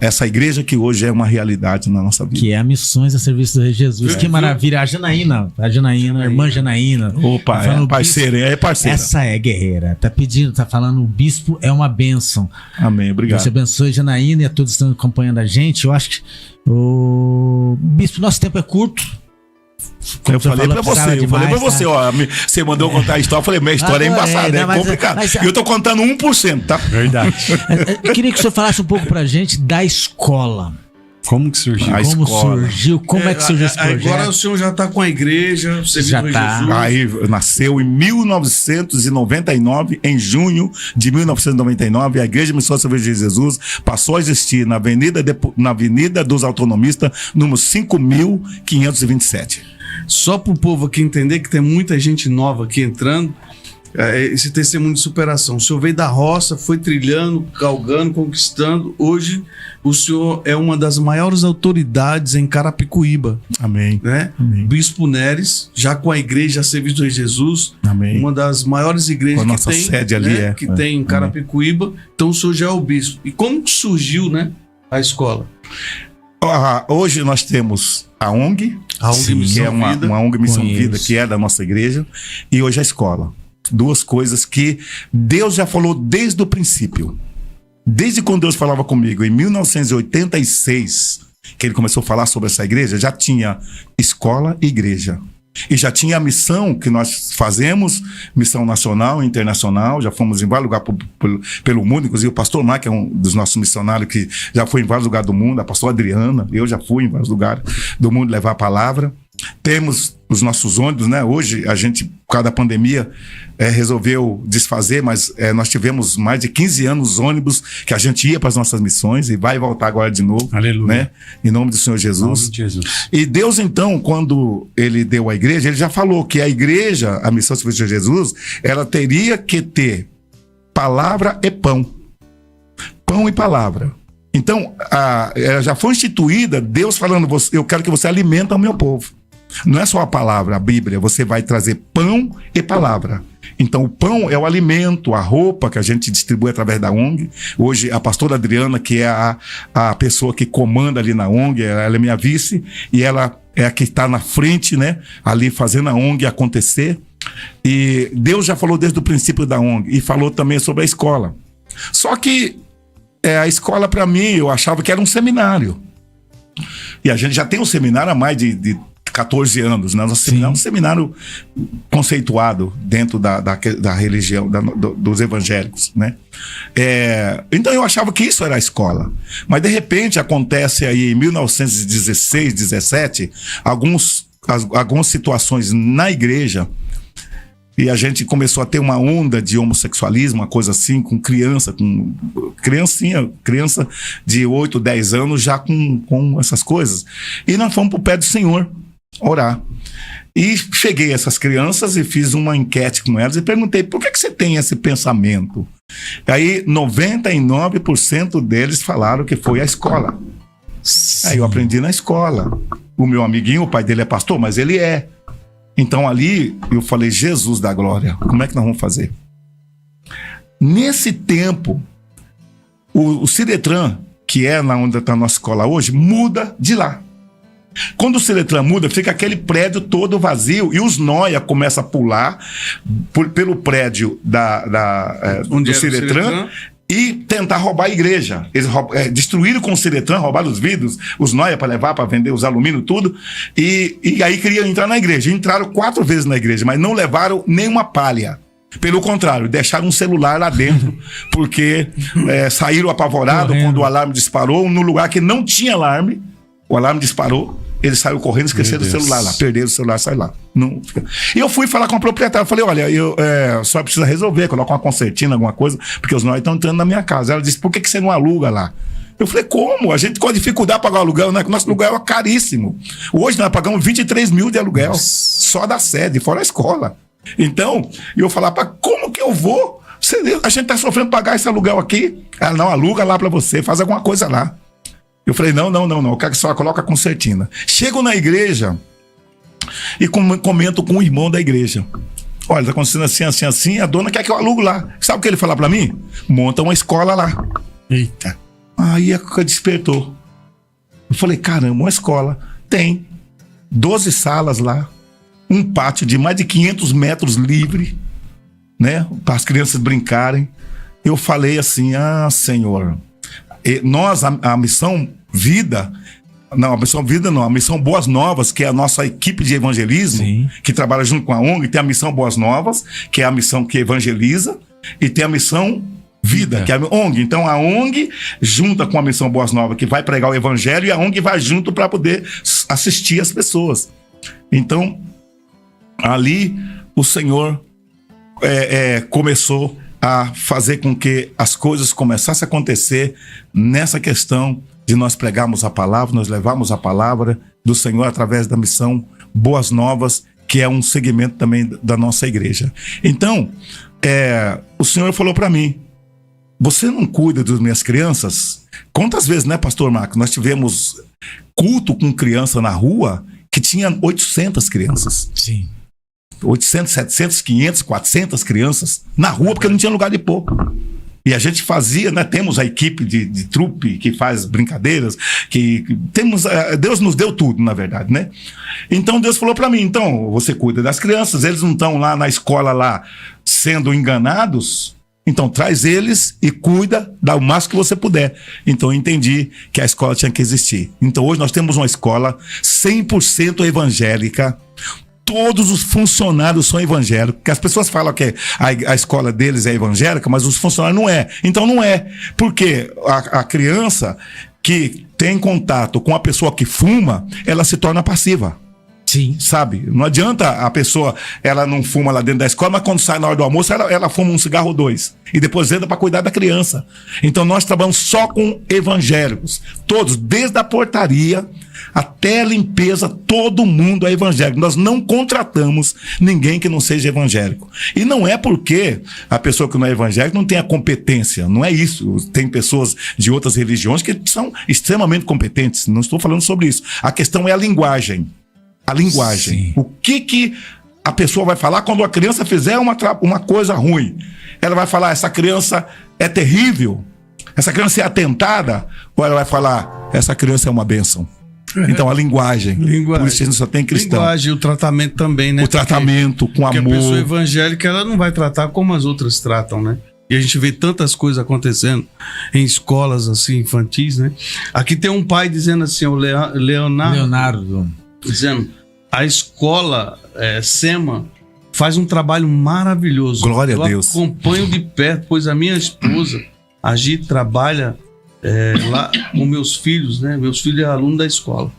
essa igreja que hoje é uma realidade na nossa vida. Que é a Missões a Serviço do Rei Jesus. Que maravilha. A Janaína, a irmã Janaína. Opa, é parceira, é parceira. Essa é guerreira. Tá pedindo, tá falando: o bispo é uma bênção. Amém, obrigado. Deus abençoe Janaína e a todos que estão acompanhando a gente. Eu acho que o bispo, nosso tempo é curto. Eu falei pra você, ó, você mandou contar a história, eu falei: minha história é embaçada, é complicada. E eu tô contando 1%, tá? Verdade. Eu queria que o senhor falasse um pouco pra gente da escola. Como que surgiu? Como é que surgiu esse projeto? Agora o senhor já tá com a igreja, você já tá. Jesus. Aí nasceu em 1999, em junho de 1999, a Igreja Missões Serviço de Jesus passou a existir na Avenida dos Autonomistas, número 5.527. Só pro povo aqui entender que tem muita gente nova aqui entrando, esse testemunho de superação. O senhor veio da roça, foi trilhando, galgando, conquistando. Hoje o senhor é uma das maiores autoridades em Carapicuíba. Amém. Né? Amém. Bispo Neres, já com a igreja a serviço de Jesus. Amém. Uma das maiores igrejas que tem, sede ali, né? Que tem em Carapicuíba. Então o senhor já é o bispo. E como que surgiu, né, a escola? Hoje nós temos a ONG, Missão que é uma ONG Missão Vida, que é da nossa igreja, e hoje a escola. duas coisas que Deus já falou desde o princípio. Desde quando Deus falava comigo, em 1986, que ele começou a falar sobre essa igreja, já tinha escola e igreja. E já tinha a missão que nós fazemos, missão nacional e internacional, já fomos em vários lugares pelo mundo, inclusive o pastor Mark é um dos nossos missionários que já foi em vários lugares do mundo, a pastora Adriana, eu já fui em vários lugares do mundo levar a palavra. Temos os nossos ônibus, né? Hoje a gente, por causa da pandemia, resolveu desfazer, mas nós tivemos mais de 15 anos ônibus que a gente ia para as nossas missões e vai voltar agora de novo. Aleluia. Né? Em nome do Senhor Jesus. E Deus, então, quando ele deu a igreja, ele já falou que a igreja, a missão do Senhor Jesus, ela teria que ter palavra e pão. Pão e palavra. Então, ela já foi instituída, Deus falando, eu quero que você alimenta o meu povo. Não é só a palavra, a Bíblia, você vai trazer pão e palavra. Então o pão é o alimento, a roupa que a gente distribui através da ONG. Hoje a pastora Adriana, que é a pessoa que comanda ali na ONG, ela é minha vice, e ela é a que está na frente, né, ali fazendo a ONG acontecer. E Deus já falou desde o princípio da ONG, e falou também sobre a escola. Só que a escola, para mim, eu achava que era um seminário. E a gente já tem um seminário há mais de 14 anos, né? Nosso seminário é um seminário conceituado dentro da religião, dos evangélicos, né? Então eu achava que isso era a escola. Mas de repente acontece aí em 1916, 17, algumas situações na igreja, e a gente começou a ter uma onda de homossexualismo, uma coisa assim, com criança de 8, 10 anos já com essas coisas. E nós fomos pro pé do Senhor orar. E cheguei a essas crianças e fiz uma enquete com elas e perguntei, por que você tem esse pensamento? Aí 99% deles falaram que foi a escola. Sim. Aí eu aprendi na escola. O meu amiguinho, o pai dele é pastor, mas ele é. Então ali eu falei, Jesus da glória, como é que nós vamos fazer? Nesse tempo, o Ciretran, que é onde está a nossa escola hoje, muda de lá. Quando o Ciretran muda, fica aquele prédio todo vazio e os noia começam a pular pelo prédio do Ciretran e tentar roubar a igreja. Eles destruíram com o Ciretran, roubaram os vidros, os noia para levar, para vender os alumínio, tudo. E aí queriam entrar na igreja. Entraram 4 vezes na igreja, mas não levaram nenhuma palha. Pelo contrário, deixaram um celular lá dentro, porque saíram apavorados quando o alarme disparou, num lugar que não tinha alarme. O alarme disparou, ele saiu correndo, esqueceram o celular lá, perderam o celular, sai lá. Não. E eu fui falar com a proprietária, falei, olha, só precisa resolver, colocar uma concertina, alguma coisa, porque os nós estão entrando na minha casa. Ela disse, por que você não aluga lá? Eu falei, como? A gente com dificuldade de pagar o aluguel, né? Porque o nosso aluguel é caríssimo. Hoje nós pagamos 23 mil de aluguel, só da sede, fora a escola. Então, eu falava, como que eu vou? A gente tá sofrendo pagar esse aluguel aqui. Ela, não, aluga lá pra você, faz alguma coisa lá. Eu falei, não, eu quero que só coloque a concertina. Chego na igreja e comento com o irmão da igreja. Olha, tá acontecendo assim, a dona quer que eu alugo lá. Sabe o que ele falou pra mim? Monta uma escola lá. Eita. Aí a coisa despertou. Eu falei, caramba, uma escola. Tem 12 salas lá, um pátio de mais de 500 metros livre, né? Para as crianças brincarem. Eu falei assim, Senhor... Nós, a missão Vida, não, a missão Vida não, a missão Boas Novas, que é a nossa equipe de evangelismo, sim, que trabalha junto com a ONG, tem a missão Boas Novas, que é a missão que evangeliza, e tem a missão Vida, que é a ONG. Então a ONG junta com a missão Boas Novas, que vai pregar o evangelho, e a ONG vai junto para poder assistir as pessoas. Então, ali o Senhor começou a fazer com que as coisas começassem a acontecer nessa questão de nós pregarmos a palavra, nós levarmos a palavra do Senhor através da missão Boas Novas, que é um segmento também da nossa igreja. Então, o Senhor falou para mim, você não cuida das minhas crianças? Quantas vezes, né, pastor Marcos, nós tivemos culto com criança na rua que tinha 800 crianças. Sim. 800, 700, 500, 400 crianças na rua, porque não tinha lugar de pôr. E a gente fazia, né? Temos a equipe de trupe que faz brincadeiras, que temos, Deus nos deu tudo, na verdade, né? Então Deus falou para mim, então, você cuida das crianças, eles não estão lá na escola lá sendo enganados, então traz eles e cuida, dá o máximo que você puder. Então eu entendi que a escola tinha que existir. Então hoje nós temos uma escola 100% evangélica. Todos os funcionários são evangélicos, porque as pessoas falam que a escola deles é evangélica, mas os funcionários não é. Então não é, porque a criança que tem contato com a pessoa que fuma, ela se torna passiva. Sim. Sabe? Não adianta a pessoa, ela não fuma lá dentro da escola, mas quando sai na hora do almoço, ela fuma um cigarro ou dois. E depois entra para cuidar da criança. Então nós trabalhamos só com evangélicos. Todos, desde a portaria até a limpeza, todo mundo é evangélico. Nós não contratamos ninguém que não seja evangélico. E não é porque a pessoa que não é evangélica não tem a competência. Não é isso. Tem pessoas de outras religiões que são extremamente competentes. Não estou falando sobre isso. A questão é a linguagem. A linguagem. Sim. O que a pessoa vai falar quando a criança fizer uma coisa ruim? Ela vai falar, essa criança é terrível? Essa criança é atentada? Ou ela vai falar, essa criança é uma bênção? Então, a linguagem. Por isso a gente só tem cristão. Linguagem, o tratamento também, né? O tratamento com amor. Porque a pessoa evangélica, ela não vai tratar como as outras tratam, né? E a gente vê tantas coisas acontecendo em escolas, assim, infantis, né? Aqui tem um pai dizendo assim, o Leonardo. Dizendo, a escola SEMA faz um trabalho maravilhoso. Glória a Deus. Eu acompanho de perto, pois a minha esposa, a Gi, trabalha lá com meus filhos, né? Meus filhos é aluno da escola.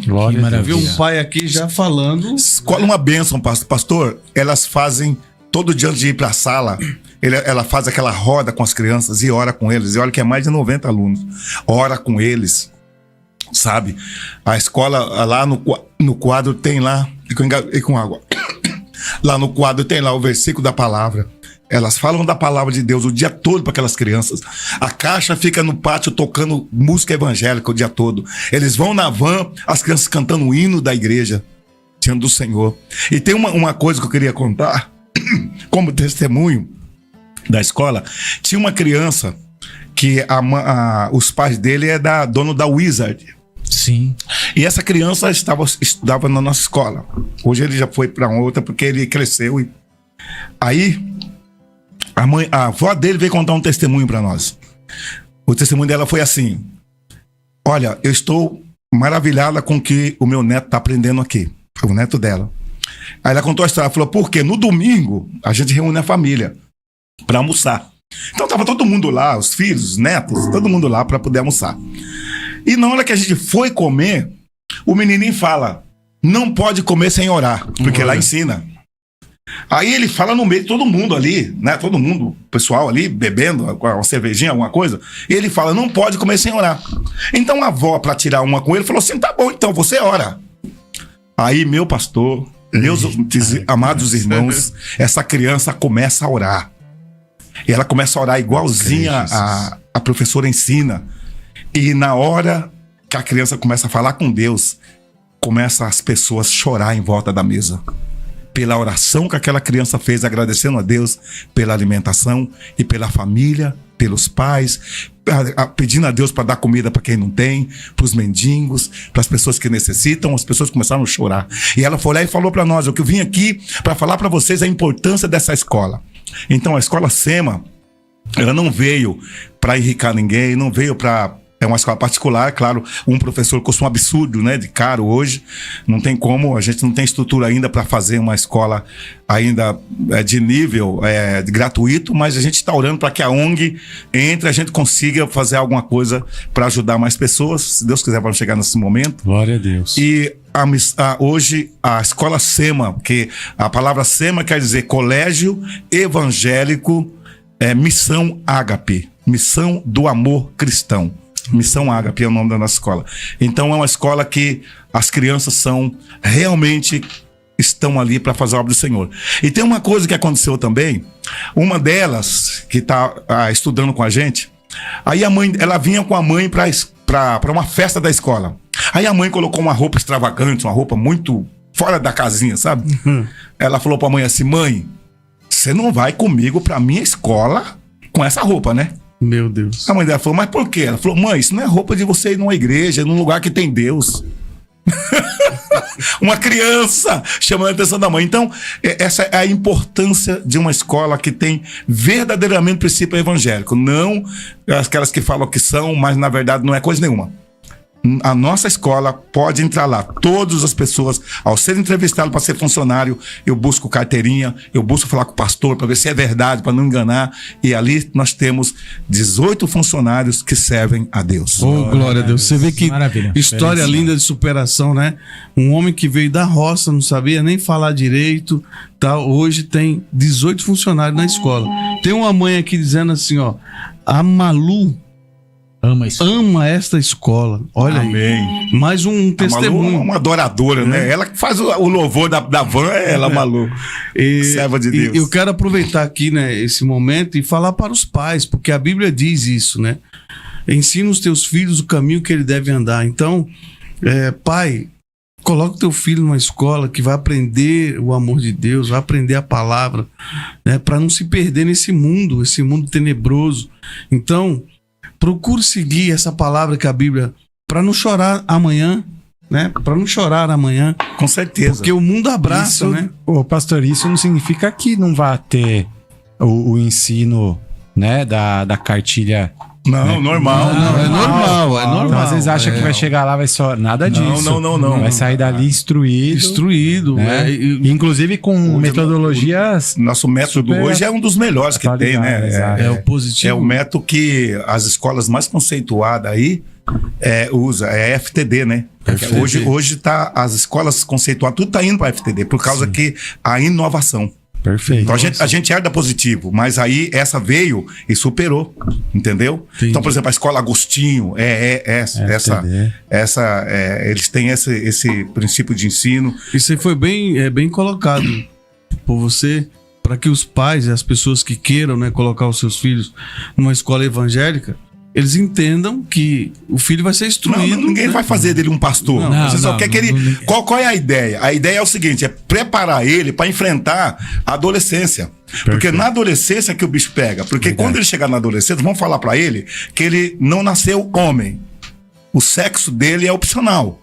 Glória a Deus. Viu um pai aqui já falando. Escola é uma bênção, pastor. Elas fazem, todo dia antes de ir para a sala, ela faz aquela roda com as crianças e ora com eles. E olha que é mais de 90 alunos. Ora com eles. Sabe? A escola, lá no quadro tem lá, e com água. Lá no quadro tem lá o versículo da palavra. Elas falam da palavra de Deus o dia todo para aquelas crianças. A caixa fica no pátio tocando música evangélica o dia todo. Eles vão na van, as crianças cantando o hino da igreja, diante do Senhor. E tem uma coisa que eu queria contar, como testemunho da escola. Tinha uma criança que os pais dele dono da Wizard. Sim. E essa criança estudava na nossa escola. Hoje ele já foi para outra porque ele cresceu. Aí a avó dele veio contar um testemunho para nós. O testemunho dela foi assim: olha, eu estou maravilhada com o que o meu neto está aprendendo aqui. O neto dela. Aí ela contou a história, falou, porque no domingo a gente reúne a família para almoçar. Então tava todo mundo lá, os filhos, os netos, todo mundo lá para poder almoçar. E na hora que a gente foi comer, o menininho fala, não pode comer sem orar, porque lá ensina. Aí ele fala no meio de todo mundo ali, né? Todo mundo, o pessoal ali, bebendo uma cervejinha, alguma coisa. E ele fala, não pode comer sem orar. Então a avó, para tirar uma com ele, falou assim, tá bom, então você ora. Aí, meu pastor, meus amados irmãos, essa criança começa a orar. E ela começa a orar igualzinha a professora ensina. E na hora que a criança começa a falar com Deus, começa as pessoas a chorar em volta da mesa. Pela oração que aquela criança fez, agradecendo a Deus pela alimentação e pela família, pelos pais, pedindo a Deus para dar comida para quem não tem, para os mendigos, para as pessoas que necessitam. As pessoas começaram a chorar. E ela foi lá e falou para nós, eu que vim aqui para falar para vocês a importância dessa escola. Então a escola SEMA, ela não veio para enricar ninguém, não veio para... É uma escola particular, claro, um professor custa um absurdo, né, de caro hoje, não tem como, a gente não tem estrutura ainda para fazer uma escola ainda de nível gratuito, mas a gente está orando para que a ONG entre, a gente consiga fazer alguma coisa para ajudar mais pessoas, se Deus quiser vamos chegar nesse momento. Glória a Deus. E hoje a escola SEMA, que a palavra SEMA quer dizer Colégio Evangélico Missão Ágape, Missão do Amor Cristão. Missão Ágape é o nome da nossa escola. Então é uma escola que as crianças realmente estão ali para fazer a obra do Senhor. E tem uma coisa que aconteceu também, uma delas que está estudando com a gente, aí a mãe, ela vinha com a mãe para uma festa da escola. Aí a mãe colocou uma roupa extravagante, uma roupa muito fora da casinha, sabe? Ela falou para a mãe assim, mãe, você não vai comigo para minha escola? com essa roupa, né? Meu Deus. A mãe dela falou, mas por quê? Ela falou, mãe, isso não é roupa de você ir numa igreja, num lugar que tem Deus. Uma criança chamando a atenção da mãe. Então, essa é a importância de uma escola que tem verdadeiramente princípio evangélico. Não aquelas que falam que são, mas na verdade não é coisa nenhuma. A nossa escola pode entrar lá. Todas as pessoas, ao ser entrevistado para ser funcionário, eu busco carteirinha, eu busco falar com o pastor para ver se é verdade, para não enganar. E ali nós temos 18 funcionários que servem a Deus. Oh, glória a Deus. Você vê que Maravilha. história linda de superação, né? Um homem que veio da roça, não sabia nem falar direito, tá? Hoje tem 18 funcionários na escola. Tem uma mãe aqui dizendo assim, ó, a Malu ama esta escola. Olha Amém. aí. Mais um testemunho. Malu é uma adoradora, né? Ela que faz o louvor da van, ela, Malu. Serva de Deus. E eu quero aproveitar aqui, né, esse momento e falar para os pais, porque a Bíblia diz isso, né? Ensina os teus filhos o caminho que ele deve andar. Então, pai, coloca o teu filho numa escola que vai aprender o amor de Deus, vai aprender a palavra, né, para não se perder nesse mundo tenebroso. Então, procure seguir essa palavra que a Bíblia, para não chorar amanhã, né? Para não chorar amanhã. Com certeza. Porque o mundo abraça, isso, né? Ô, pastor, isso não significa que não vai ter o ensino, né, da cartilha. Não, normal. Não, é normal. Então, às vezes acha que vai chegar lá, vai só. Nada disso. Não. Vai sair dali instruído. Né? Inclusive com metodologias. Nosso método hoje é um dos melhores que tem, né? É o positivo. É o método que as escolas mais conceituadas aí usa, é FTD, né? Hoje tá, as escolas conceituadas, tudo tá indo para FTD, por causa que a inovação. Perfeito. Então a gente herda positivo, mas aí essa veio e superou, entendeu? Entendi. Então, por exemplo, a escola Agostinho eles têm esse princípio de ensino. Isso aí foi bem colocado por você, para que os pais e as pessoas que queiram, né, colocar os seus filhos numa escola evangélica, eles entendam que o filho vai ser instruído. Ninguém vai fazer dele um pastor. Você só quer que ele... Qual é a ideia? A ideia é o seguinte, é preparar ele para enfrentar a adolescência. Porque na adolescência que o bicho pega. Porque quando ele chegar na adolescência, vamos falar para ele que ele não nasceu homem. O sexo dele é opcional.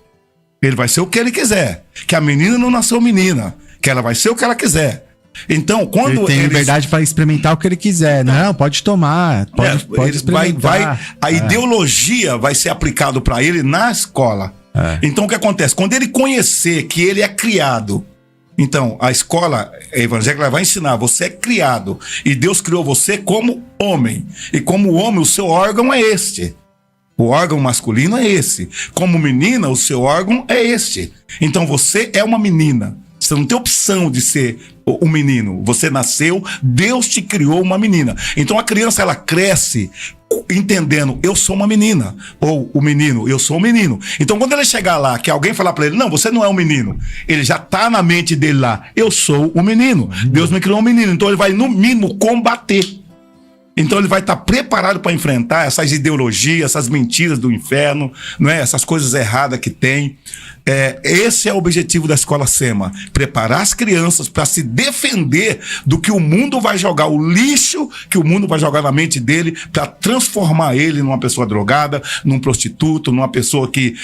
Ele vai ser o que ele quiser. Que a menina não nasceu menina. Que ela vai ser o que ela quiser. Então, quando ele tem liberdade para experimentar o que ele quiser. Não, pode tomar, pode experimentar. A ideologia vai ser aplicada para ele na escola. Então, o que acontece? Quando ele conhecer que ele é criado, então, a escola evangélica vai ensinar, você é criado, e Deus criou você como homem. E como homem, o seu órgão é este. O órgão masculino é esse. Como menina, o seu órgão é este. Então, você é uma menina. Você não tem opção de ser um menino. Você nasceu, Deus te criou uma menina. Então a criança, ela cresce entendendo, eu sou uma menina. Ou o menino, eu sou um menino. Então quando ele chegar lá, que alguém falar pra ele, não, você não é um menino. Ele já tá na mente dele lá, eu sou um menino. Deus me criou um menino. Então ele vai, no mínimo, combater. Então ele vai estar preparado para enfrentar essas ideologias, essas mentiras do inferno, não é? Essas coisas erradas que tem. Esse é o objetivo da escola SEMA, preparar as crianças para se defender do que o mundo vai jogar, o lixo que o mundo vai jogar na mente dele, para transformar ele numa pessoa drogada, num prostituto, numa pessoa que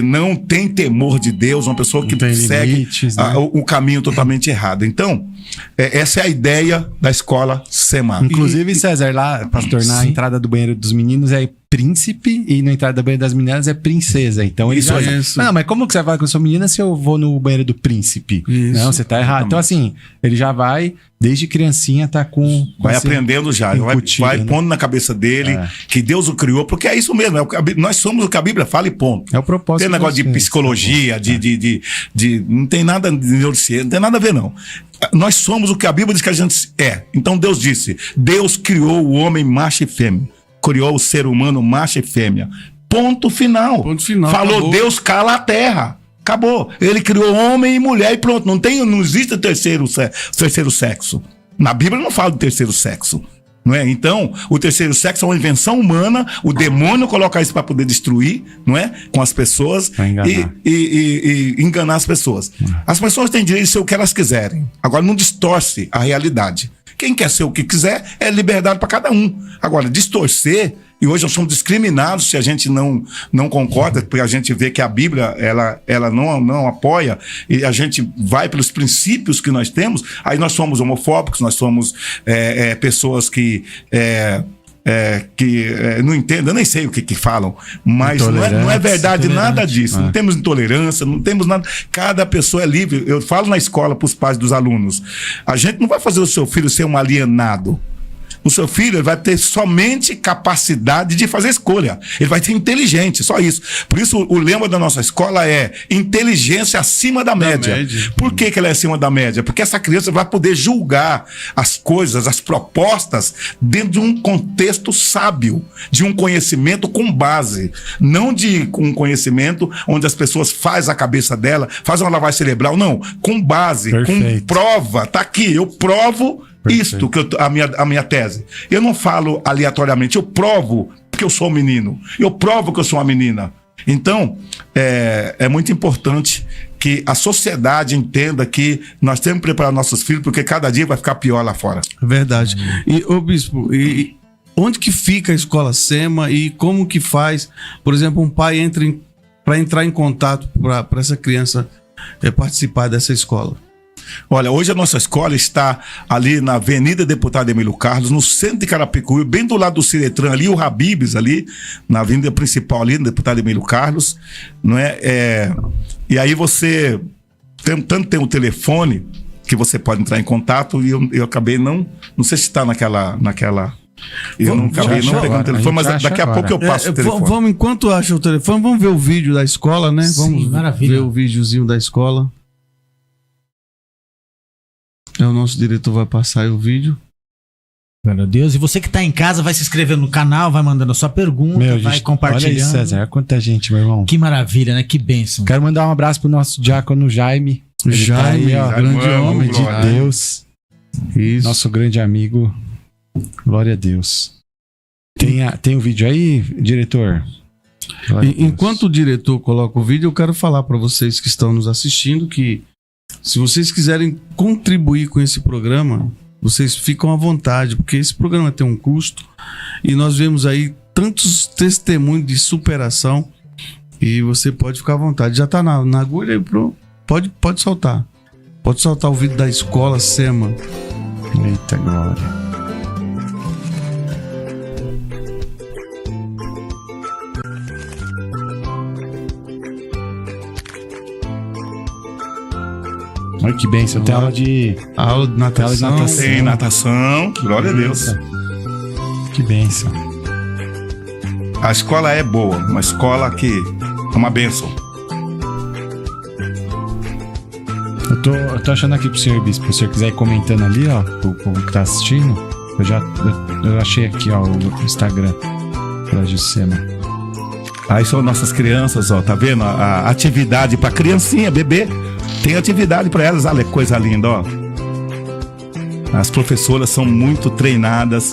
não tem temor de Deus, uma pessoa que segue limites, né? O caminho totalmente errado. Então, essa é a ideia da escola SEMA. Inclusive, César, lá, pastor, na entrada do banheiro dos meninos é príncipe e na entrada do banheiro das meninas é princesa. Então ele já... Não, mas como que você vai falar que eu sou menina se eu vou no banheiro do príncipe? Isso. Não, você tá errado. Então assim, ele já vai, desde criancinha, tá com... Vai aprendendo já, vai pondo na cabeça dele que Deus o criou, porque é isso mesmo, nós somos o que a Bíblia fala e ponto. É o propósito. Tem negócio de psicologia, de não tem nada de neurociência, não tem nada a ver não. Nós somos o que a Bíblia diz que a gente é. Então Deus disse, Deus criou o homem macho e fêmea. Criou o ser humano macho e fêmea. Ponto final. Falou, acabou. Deus cala a terra. Acabou. Ele criou homem e mulher e pronto. Não existe terceiro sexo. Na Bíblia não fala do terceiro sexo. Não é? Então, o terceiro sexo é uma invenção humana, o demônio coloca isso para poder destruir, não é? Com as pessoas e enganar as pessoas. As pessoas têm direito de ser o que elas quiserem. Agora, não distorce a realidade. Quem quer ser o que quiser, é liberdade para cada um. Agora, distorcer, e hoje nós somos discriminados se a gente não concorda, porque a gente vê que a Bíblia, ela não apoia, e a gente vai pelos princípios que nós temos, aí nós somos homofóbicos, nós somos pessoas que não entendo, eu nem sei o que falam, mas não é verdade nada disso. Não temos intolerância, não temos nada. Cada pessoa é livre. Eu falo na escola para os pais dos alunos: a gente não vai fazer o seu filho ser um alienado. O seu filho vai ter somente capacidade de fazer escolha. Ele vai ser inteligente, só isso. Por isso, o lema da nossa escola é inteligência acima da média. Por que ela é acima da média? Porque essa criança vai poder julgar as coisas, as propostas, dentro de um contexto sábio, de um conhecimento com base. Não de um conhecimento onde as pessoas fazem a cabeça dela, fazem uma lavagem cerebral. Não, com base, com prova. Tá aqui, eu provo isto, a minha tese. Eu não falo aleatoriamente, eu provo que eu sou um menino, eu provo que eu sou uma menina. Então, é muito importante que a sociedade entenda que nós temos que preparar nossos filhos, porque cada dia vai ficar pior lá fora. Verdade. E, ô bispo, onde que fica a escola SEMA e como que faz, por exemplo, um pai para entrar em contato para essa criança participar dessa escola? Olha, hoje a nossa escola está ali na Avenida Deputado Emílio Carlos, no centro de Carapicuíba, bem do lado do Ciretran ali, o Habib's ali, na avenida principal ali, no Deputado Emílio Carlos, não é? E aí você tem um telefone que você pode entrar em contato, e eu acabei não sei se está naquela eu não acabei não pegando o telefone, mas daqui a pouco eu passo o telefone. Vamos, enquanto acha o telefone, vamos ver o vídeo da escola, né? Vamos ver o videozinho da escola. O nosso diretor vai passar aí o vídeo. Meu Deus, e você que tá em casa vai se inscrevendo no canal, vai mandando a sua pergunta, vai compartilhando. Olha aí, César, quanta gente, meu irmão. Que maravilha, né? Que bênção. Quero mandar um abraço pro nosso diácono Jaime. Jaime, tá aí, grande homem de Deus. Isso. Nosso grande amigo. Glória a Deus. Tem um vídeo aí, diretor? Enquanto o diretor coloca o vídeo, eu quero falar para vocês que estão nos assistindo que se vocês quiserem contribuir com esse programa, vocês ficam à vontade, porque esse programa tem um custo e nós vemos aí tantos testemunhos de superação e você pode ficar à vontade. Já tá na agulha aí, pode soltar. Pode soltar o vídeo da escola SEMA. Eita glória. Olha que bênção, tem aula de natação. Tem natação, glória a Deus. Que bênção. A escola é boa, uma escola que é uma bênção. Eu tô achando aqui pro senhor bispo, se o senhor quiser ir comentando ali, ó, pro povo que tá assistindo, eu achei aqui, ó, o Instagram da SEMA. Aí são nossas crianças, ó, tá vendo? A atividade pra criancinha, bebê. Tem atividade para elas, olha que coisa linda, ó. As professoras são muito treinadas.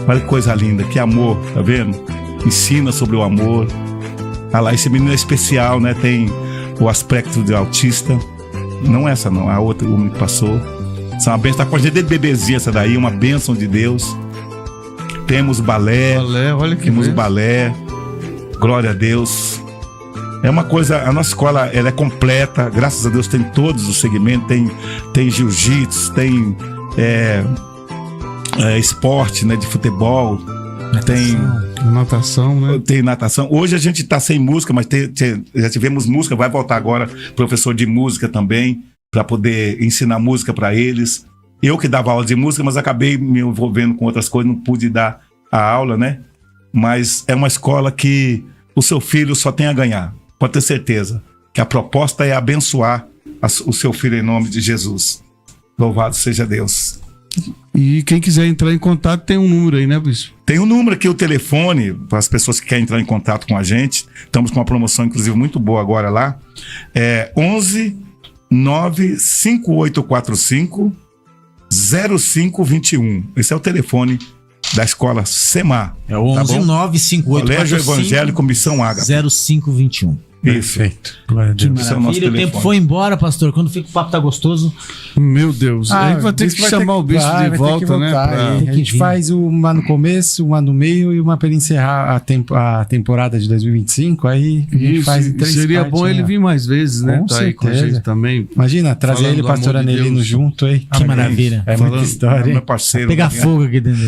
Olha que coisa linda, que amor, tá vendo? Ensina sobre o amor. Ah lá, esse menino é especial, né? Tem o aspecto de autista. Não essa não, a outra que me passou. São uma bênção, tá com a gente desde bebezinha essa daí, uma bênção de Deus. Temos balé, olha que temos balé. Glória a Deus. É uma coisa, a nossa escola ela é completa, graças a Deus tem todos os segmentos, tem jiu-jitsu, tem esporte, né, de futebol, tem natação, né? Tem natação. Hoje a gente está sem música, mas já tivemos música, vai voltar agora professor de música também, para poder ensinar música para eles. Eu que dava aula de música, mas acabei me envolvendo com outras coisas, não pude dar a aula, né? Mas é uma escola que o seu filho só tem a ganhar. Pode ter certeza que a proposta é abençoar o seu filho em nome de Jesus. Louvado seja Deus. E quem quiser entrar em contato tem um número aí, né, bispo? Tem um número aqui, o telefone, para as pessoas que querem entrar em contato com a gente. Estamos com uma promoção, inclusive, muito boa agora lá. É 11 95845 0521. Esse é o telefone da escola SEMA. É o 11 95845 Colégio Evangélico Missão Ágape. 0521. Perfeito. Glória a Que Deus. Esse é o nosso maravilha. O tempo telefone. foi embora, pastor. Quando fica o papo tá gostoso, Meu Deus. Aí vai ter o bispo que vai chamar o bispo vai de ter que volta, né? voltar. pra- A gente faz uma no começo, uma no meio e uma para encerrar a temporada de 2025. Aí a gente Isso, faz em 3 seria partes, bom ele né? vir mais vezes, né? Com Tá aí com a certeza. gente também. Imagina, trazer Falando ele e do o pastor amor de Anelino Deus. junto aí. que maravilha. É Falando- muita história, Meu hein? parceiro. Pegar né? fogo aqui dentro.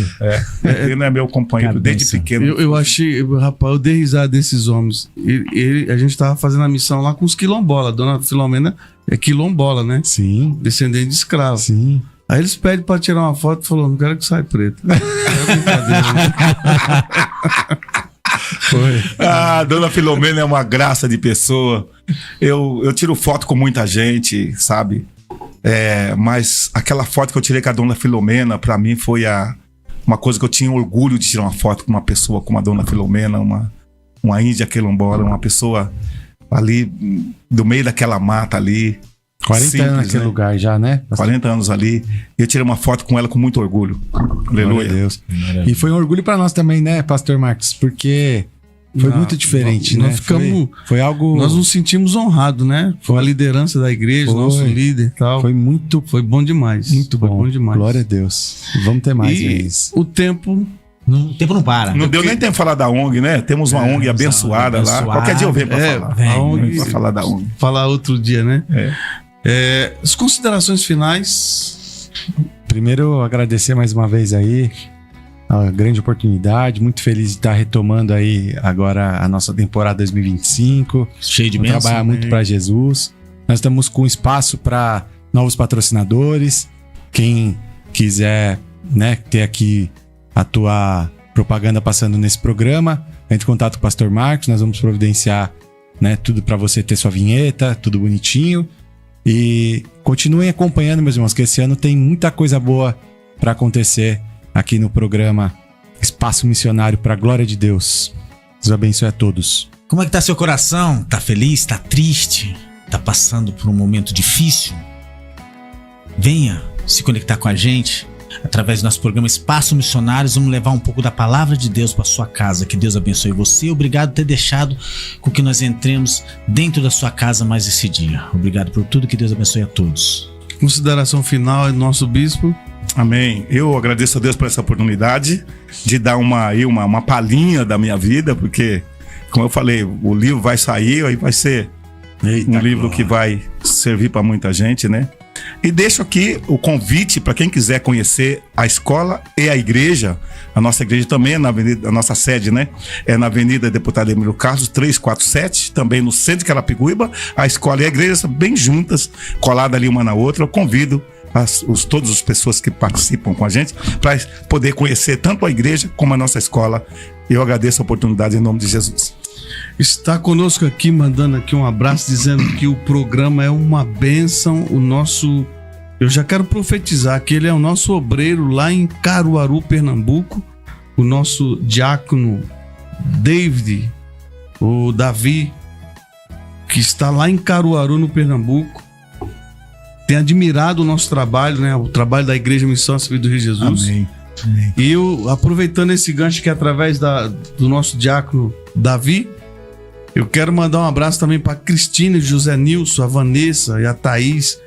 Ele não é meu companheiro Cara, desde benção. pequeno. Eu achei, rapaz, eu dei risada desses homens. A gente tava fazendo a missão lá com os quilombola. A dona Filomena é quilombola, né? Sim, Descendente de escravo. sim. Aí eles pedem pra tirar uma foto e falou: não quero que saia preto. É brincadeira, né? Foi. Ah, Dona Filomena é uma graça de pessoa. Eu tiro foto com muita gente, sabe? Mas aquela foto que eu tirei com a Dona Filomena, pra mim foi uma coisa que eu tinha orgulho de tirar uma foto com uma pessoa como a Dona Filomena, uma índia quilombola, uma pessoa ali do meio daquela mata ali. 40 Simples, anos naquele né? lugar já, né? 40 anos ali. E eu tirei uma foto com ela com muito orgulho. Glória a Aleluia. Deus. E foi um orgulho pra nós também, né, Pastor Marcos? Porque foi Não, muito diferente, nós né? ficamos- Foi algo. Nós nos sentimos honrados, né? Foi a liderança da igreja, Foi. nosso líder e tal. Foi muito, Foi bom demais. muito Foi bom. demais. Glória a Deus. Vamos ter mais E vezes. o tempo. O tempo não para. Não deu nem tempo de falar da ONG, né? Temos uma ONG abençoada lá. abençoada. Qualquer dia eu venho pra falar. Vem, a ONG, Pra falar da ONG. falar outro dia, né? É. As considerações finais. Primeiro, agradecer mais uma vez aí a grande oportunidade. Muito feliz de estar retomando aí agora a nossa temporada 2025. Cheio de Vamos bênção. trabalhar muito para Jesus. Nós estamos com espaço para novos patrocinadores. Quem quiser, né, ter aqui a tua propaganda passando nesse programa, entre em contato com o Pastor Marcos. Nós vamos providenciar, né, tudo para você ter sua vinheta, tudo bonitinho. E continuem acompanhando, meus irmãos, que esse ano tem muita coisa boa para acontecer aqui no programa Espaço Missionário para a Glória de Deus. Deus abençoe a todos. Como é que tá seu coração? Tá feliz? Tá triste? Tá passando por um momento difícil? Venha se conectar com a gente através do nosso programa Espaço Missionários. Vamos levar um pouco da palavra de Deus para sua casa. Que Deus abençoe você. Obrigado por ter deixado com que nós entremos dentro da sua casa mais esse dia. Obrigado por tudo. Que Deus abençoe a todos. Consideração final do nosso bispo. Amém. Eu agradeço a Deus por essa oportunidade de dar uma palhinha da minha vida, porque, como eu falei, o livro vai sair e vai ser um livro que vai servir para muita gente, né? E deixo aqui o convite para quem quiser conhecer a escola e a igreja. A nossa igreja também é na avenida, a nossa sede, né? É na Avenida Deputado Emílio Carlos, 347, também no centro de Carapicuíba. A escola e a igreja são bem juntas, coladas ali uma na outra. Eu convido todas as pessoas que participam com a gente para poder conhecer tanto a igreja como a nossa escola. E eu agradeço a oportunidade em nome de Jesus. Está conosco aqui, mandando aqui um abraço, dizendo que o programa é uma bênção. Eu já quero profetizar que ele é o nosso obreiro lá em Caruaru, Pernambuco. O nosso diácono David, o Davi, que está lá em Caruaru, no Pernambuco, tem admirado o nosso trabalho, né? O trabalho da Igreja Missão Civil do Rio de Jesus. Amém. E eu, aproveitando esse gancho que é através do nosso diácono Davi, eu quero mandar um abraço também para Cristina, José Nilson, a Vanessa e a Thaís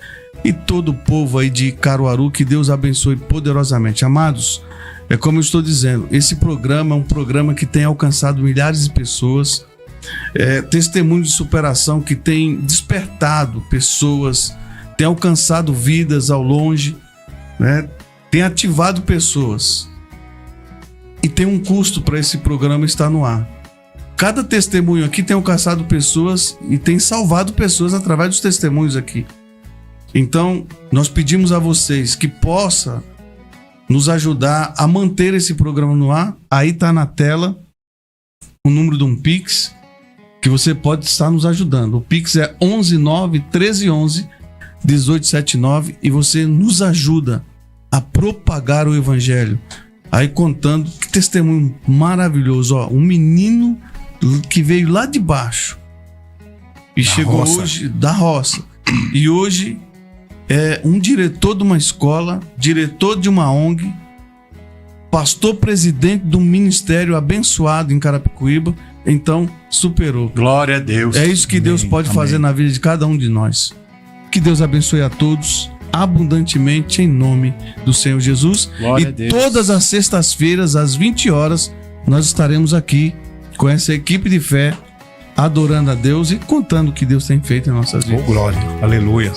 e todo o povo aí de Caruaru. Que Deus abençoe poderosamente. Amados, é como eu estou dizendo, esse programa é um programa que tem alcançado milhares de pessoas, testemunho de superação que tem despertado pessoas, tem alcançado vidas ao longe, né? Tem ativado pessoas e tem um custo para esse programa estar no ar. Cada testemunho aqui tem alcançado pessoas e tem salvado pessoas através dos testemunhos aqui. Então, nós pedimos a vocês que possa nos ajudar a manter esse programa no ar. Aí está na tela o número de um Pix que você pode estar nos ajudando. O Pix é 119-1311-1879 e você nos ajuda a propagar o Evangelho. Aí contando, que testemunho maravilhoso, ó, um menino que veio lá de baixo e chegou hoje da roça, e hoje é um diretor de uma escola, diretor de uma ONG, pastor presidente de um ministério abençoado em Carapicuíba, Então, superou. Glória a Deus. É isso que Deus pode fazer na vida de cada um de nós. Que Deus abençoe a todos abundantemente em nome do Senhor Jesus. Glória E a Deus. todas as sextas-feiras, às 20 horas, nós estaremos aqui com essa equipe de fé, adorando a Deus e contando o que Deus tem feito em nossas vidas. Glória. Aleluia.